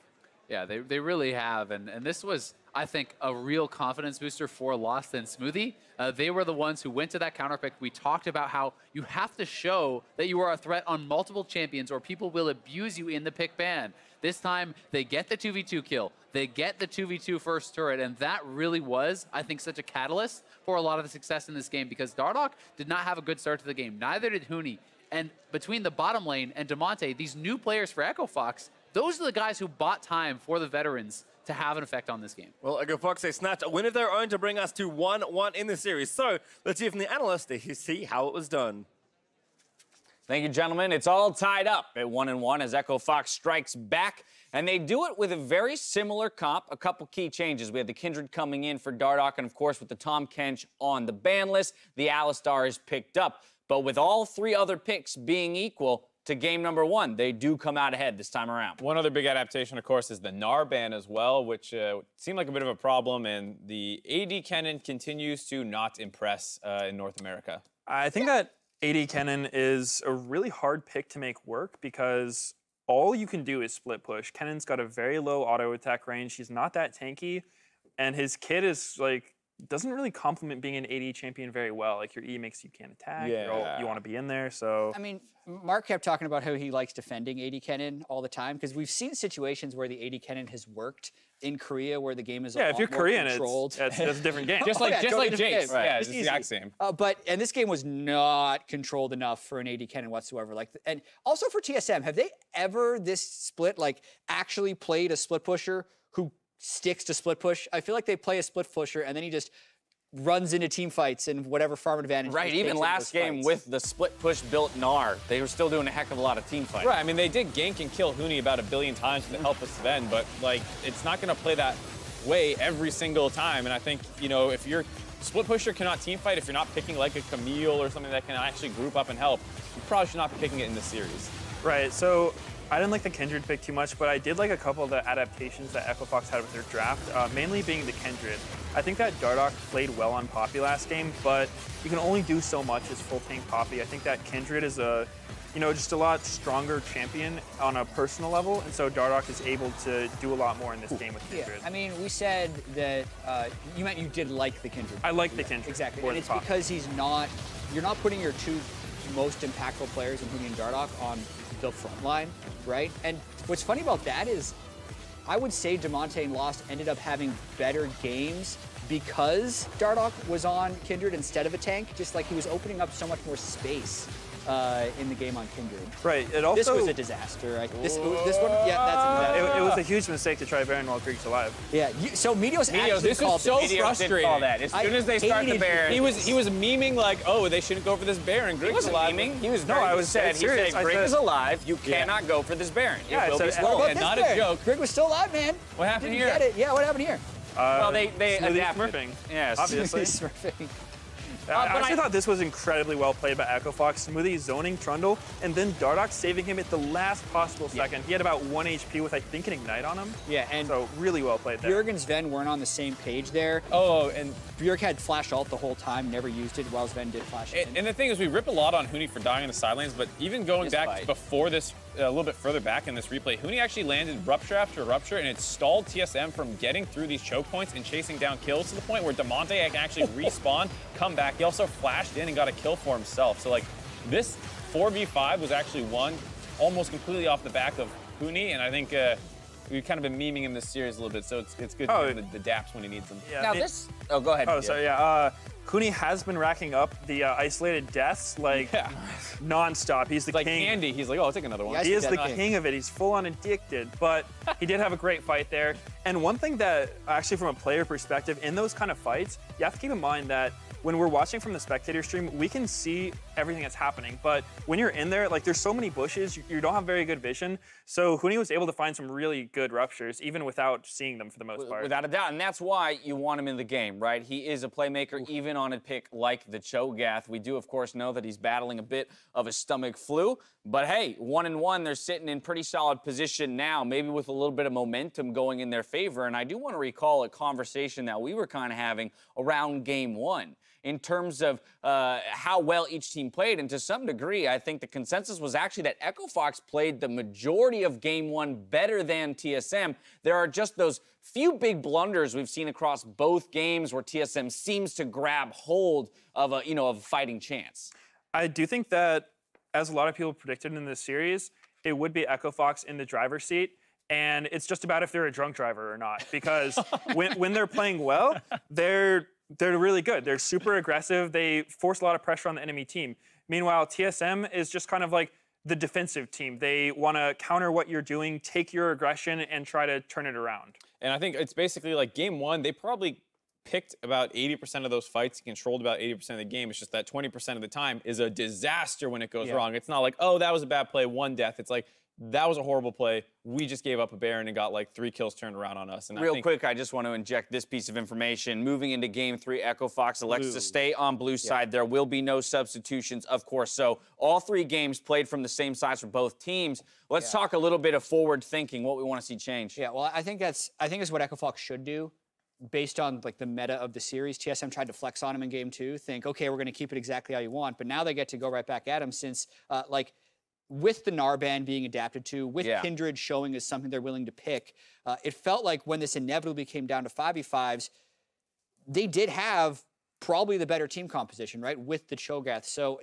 Yeah, they really have, and this was, I think, a real confidence booster for Lost and Smoothie. They were the ones who went to that counter pick. We talked about how you have to show that you are a threat on multiple champions or people will abuse you in the pick ban. This time, they get the 2v2 kill. They get the 2v2 first turret, and that really was, I think, such a catalyst for a lot of the success in this game, because Dardoch did not have a good start to the game. Neither did Huni. And between the bottom lane and Demonte, these new players for Echo Fox, those are the guys who bought time for the veterans to have an effect on this game. Well, Echo Fox, they snatched a win of their own to bring us to 1-1 in the series. So let's hear from the analysts to see how it was done. Thank you, gentlemen. It's all tied up at 1-1 as Echo Fox strikes back, and they do it with a very similar comp. A couple key changes. We had the Kindred coming in for Dardoch, and of course, with the Tom Kench on the ban list, the Alistar is picked up. But with all three other picks being equal to game number one, they do come out ahead this time around. One other big adaptation, of course, is the Gnar ban as well, which seemed like a bit of a problem, and the AD Cannon continues to not impress in North America. I think that AD Cannon is a really hard pick to make work because all you can do is split push. Cannon's got a very low auto attack range. He's not that tanky, and his kit is like doesn't really complement being an AD champion very well. Like your E makes you can't attack. Yeah. You want to be in there. So I mean, Mark kept talking about how he likes defending AD Cannon all the time because we've seen situations where the AD Cannon has worked in Korea where the game is a lot if you're more Korean, controlled. it's a different game. Just like totally Jace. Right. Yeah, it's the exact same. And this game was not controlled enough for an AD Cannon whatsoever. And also for TSM, have they ever this split actually played a split pusher who sticks to split push? I feel like they play a split pusher and then he just runs into team fights and whatever farm advantage. Right, even last game with the split push built Gnar, they were still doing a heck of a lot of team fighting. Right, I mean, they did gank and kill Huni about 1 billion times with the help of Sven, but like, it's not going to play that way every single time. And I think, you know, if your split pusher cannot team fight, if you're not picking like a Camille or something that can actually group up and help, you probably should not be picking it in this series. Right, so I didn't like the Kindred pick too much, but I did like a couple of the adaptations that Echo Fox had with their draft, mainly being the Kindred. I think that Dardoch played well on Poppy last game, but you can only do so much as full tank Poppy. I think that Kindred is just a lot stronger champion on a personal level, and so Dardoch is able to do a lot more in this game with Kindred. Yeah, I mean, we said that you meant you did like the Kindred. I like the Kindred. Exactly, and it's because you're not putting your two most impactful players, including Dardoch, on the front line, right? And what's funny about that is I would say Demonte and Lost ended up having better games because Dardoch was on Kindred instead of a tank, just like he was opening up so much more space in the game on Kindred. Right, it also... This was a disaster. This one, yeah, that's a disaster. It was a huge mistake to try Baron while Greek's alive. Yeah, so Meteos actually this was so frustrating. As soon as they start the Baron, he was memeing like, oh, they shouldn't go for this Baron. Greek's alive. Memeing. He was he said Greek is alive. You cannot go for this Baron. Yeah, it will be slow. Yeah, not a joke. Greg was still alive, man. What happened Didn't here? Get it. Yeah, what happened here? Well, they Smoothie adapted. smurfing. Yes, obviously. Smurfing. I actually thought this was incredibly well played by Echo Fox. Smoothie zoning Trundle, and then Dardoch saving him at the last possible second. He had about 1 HP with, I think, an Ignite on him. Yeah, and so really well played there. Bjerg and Sven weren't on the same page there. Oh, and Bjerg had flash ult the whole time, never used it, while Sven did flash it. And the thing is, we rip a lot on Huni for dying in the side lanes, but even going back before this, a little bit further back in this replay, Huni actually landed Rupture after Rupture, and it stalled TSM from getting through these choke points and chasing down kills to the point where Demonte can actually respawn, come back. He also flashed in and got a kill for himself. So like, this 4v5 was actually won almost completely off the back of Huni, and I think we've kind of been memeing in this series a little bit, so it's good to have the daps when he needs them. Yeah, now oh, go ahead. Oh, sorry, yeah. Huni has been racking up the isolated deaths like non-stop. He's the like king. candy. He's like, oh, I'll take another one. He is the king of it. He's full-on addicted, but he did have a great fight there. And one thing that, actually from a player perspective, in those kind of fights, you have to keep in mind that when we're watching from the spectator stream, we can see everything that's happening. But when you're in there, like there's so many bushes, you don't have very good vision. So Huni was able to find some really good ruptures, even without seeing them for the most part. Without a doubt, and that's why you want him in the game, right? He is a playmaker, even on a pick like the Cho'Gath. We do, of course, know that he's battling a bit of a stomach flu. But hey, 1-1, they're sitting in pretty solid position now, maybe with a little bit of momentum going in their favor. And I do want to recall a conversation that we were kind of having around Game 1. In terms of how well each team played. And to some degree, I think the consensus was actually that Echo Fox played the majority of Game 1 better than TSM. There are just those few big blunders we've seen across both games where TSM seems to grab hold of a fighting chance. I do think that, as a lot of people predicted in this series, it would be Echo Fox in the driver's seat. And it's just about if they're a drunk driver or not. Because when they're playing well, they're really good. They're super aggressive. They force a lot of pressure on the enemy team. Meanwhile, TSM is just kind of like the defensive team. They want to counter what you're doing, take your aggression, and try to turn it around. And I think it's basically like Game 1, they probably picked about 80% of those fights, controlled about 80% of the game. It's just that 20% of the time is a disaster when it goes wrong. It's not like, oh, that was a bad play, 1 death. It's like, that was a horrible play. We just gave up a Baron and got like 3 kills turned around on us. And Real quick, I just want to inject this piece of information. Moving into Game 3, Echo Fox elects to stay on blue side. There will be no substitutions, of course. So all 3 games played from the same sides for both teams. Let's talk a little bit of forward thinking, what we want to see change. Yeah, well, I think it's what Echo Fox should do. Based on like the meta of the series, TSM tried to flex on him in Game 2, think, okay, we're going to keep it exactly how you want. But now they get to go right back at him since, with the Narban being adapted to, with Kindred showing as something they're willing to pick, it felt like when this inevitably came down to 5v5s, they did have probably the better team composition, right, with the Cho'Gath. So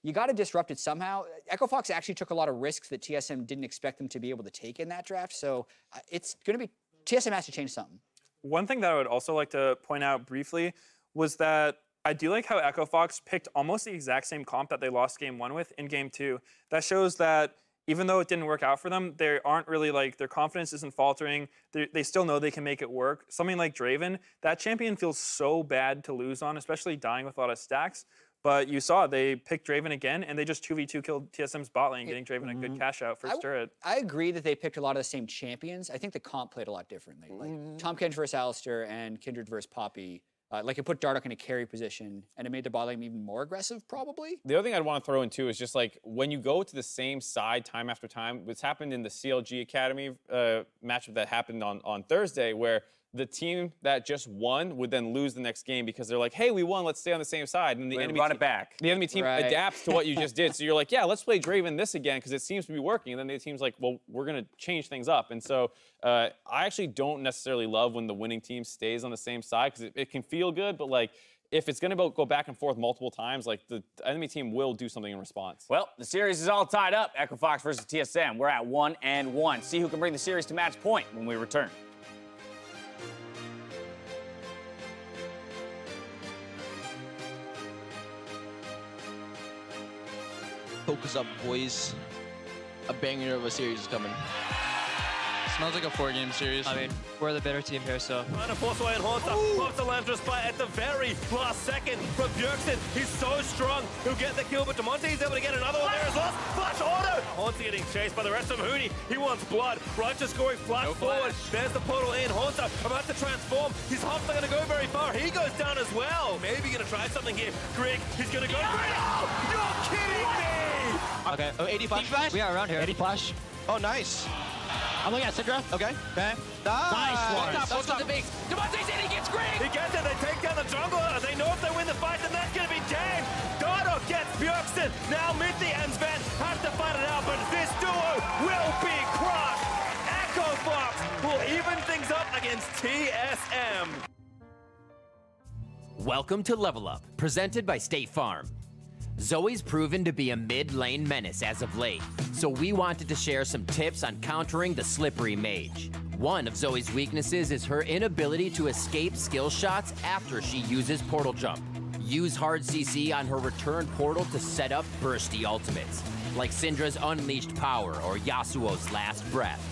you got to disrupt it somehow. Echo Fox actually took a lot of risks that TSM didn't expect them to be able to take in that draft. So it's going to be, TSM has to change something. One thing that I would also like to point out briefly was that I do like how Echo Fox picked almost the exact same comp that they lost Game 1 with in Game 2. That shows that even though it didn't work out for them, they aren't really like, their confidence isn't faltering. They still know they can make it work. Something like Draven, that champion feels so bad to lose on, especially dying with a lot of stacks. But you saw they picked Draven again, and they just 2v2 killed TSM's bot lane, getting Draven a good cash out first turret. I agree that they picked a lot of the same champions. I think the comp played a lot differently. Like Tahm Kench versus Alistar and Kindred versus Poppy. Like it put Dardoch in a carry position, and it made the bot lane even more aggressive, probably. The other thing I'd want to throw in, too, is just like when you go to the same side time after time, what's happened in the CLG Academy matchup that happened on Thursday, where the team that just won would then lose the next game because they're like, hey, we won, let's stay on the same side. And the enemy run it back. The enemy team adapts to what you just did. So you're like, yeah, let's play Draven this again because it seems to be working. And then the team's like, well, we're going to change things up. And so I actually don't necessarily love when the winning team stays on the same side because it can feel good, but like, if it's going to go back and forth multiple times, like the enemy team will do something in response. Well, the series is all tied up. Echo Fox versus TSM. We're at 1-1. See who can bring the series to match point when we return. Focus up, boys. A banger of a series is coming. Smells like a 4-game series. I mean, we're the better team here, so. Trying to force away and Haunter pops the Lantern spot at the very last second from Bjergsen. He's so strong, he'll get the kill, but Demonte's able to get another one there as well. Flash auto! Haunter getting chased by the rest of Huni. He wants blood. Righteous going flash forward. There's the portal in. Haunter about to transform. He's not going to go very far. He goes down as well. Maybe going to try something here. Greg, he's going to go. Oh, you're kidding me! Okay, oh, 80 flash. We are around here. 80 flash. Oh, nice. I'm looking at Syndra. Okay. Okay. Nice. What's up the base? Demonte's in, he gets Greg! He gets it, they take down the jungler. They know if they win the fight, then that's going to be game. Dardoch gets Bjergsen. Now Mithy and Sven have to fight it out, but this duo will be crushed. Echo Fox will even things up against TSM. Welcome to Level Up, presented by State Farm. Zoe's proven to be a mid-lane menace as of late, so we wanted to share some tips on countering the slippery mage. One of Zoe's weaknesses is her inability to escape skill shots after she uses portal jump. Use hard CC on her return portal to set up bursty ultimates, like Syndra's Unleashed Power or Yasuo's Last Breath.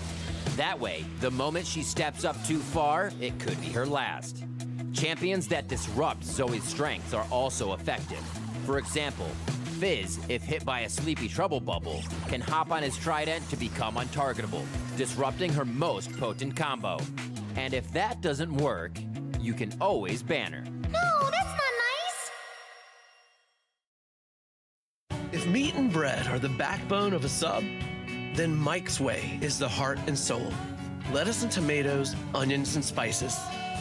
That way, the moment she steps up too far, it could be her last. Champions that disrupt Zoe's strengths are also effective. For example, Fizz, if hit by a Sleepy Trouble Bubble, can hop on his Trident to become untargetable, disrupting her most potent combo. And if that doesn't work, you can always ban her. No, that's not nice. If meat and bread are the backbone of a sub, then Mike's Way is the heart and soul. Lettuce and tomatoes, onions and spices,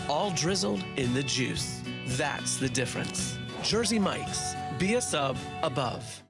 all drizzled in the juice. That's the difference. Jersey Mike's. Be a sub above.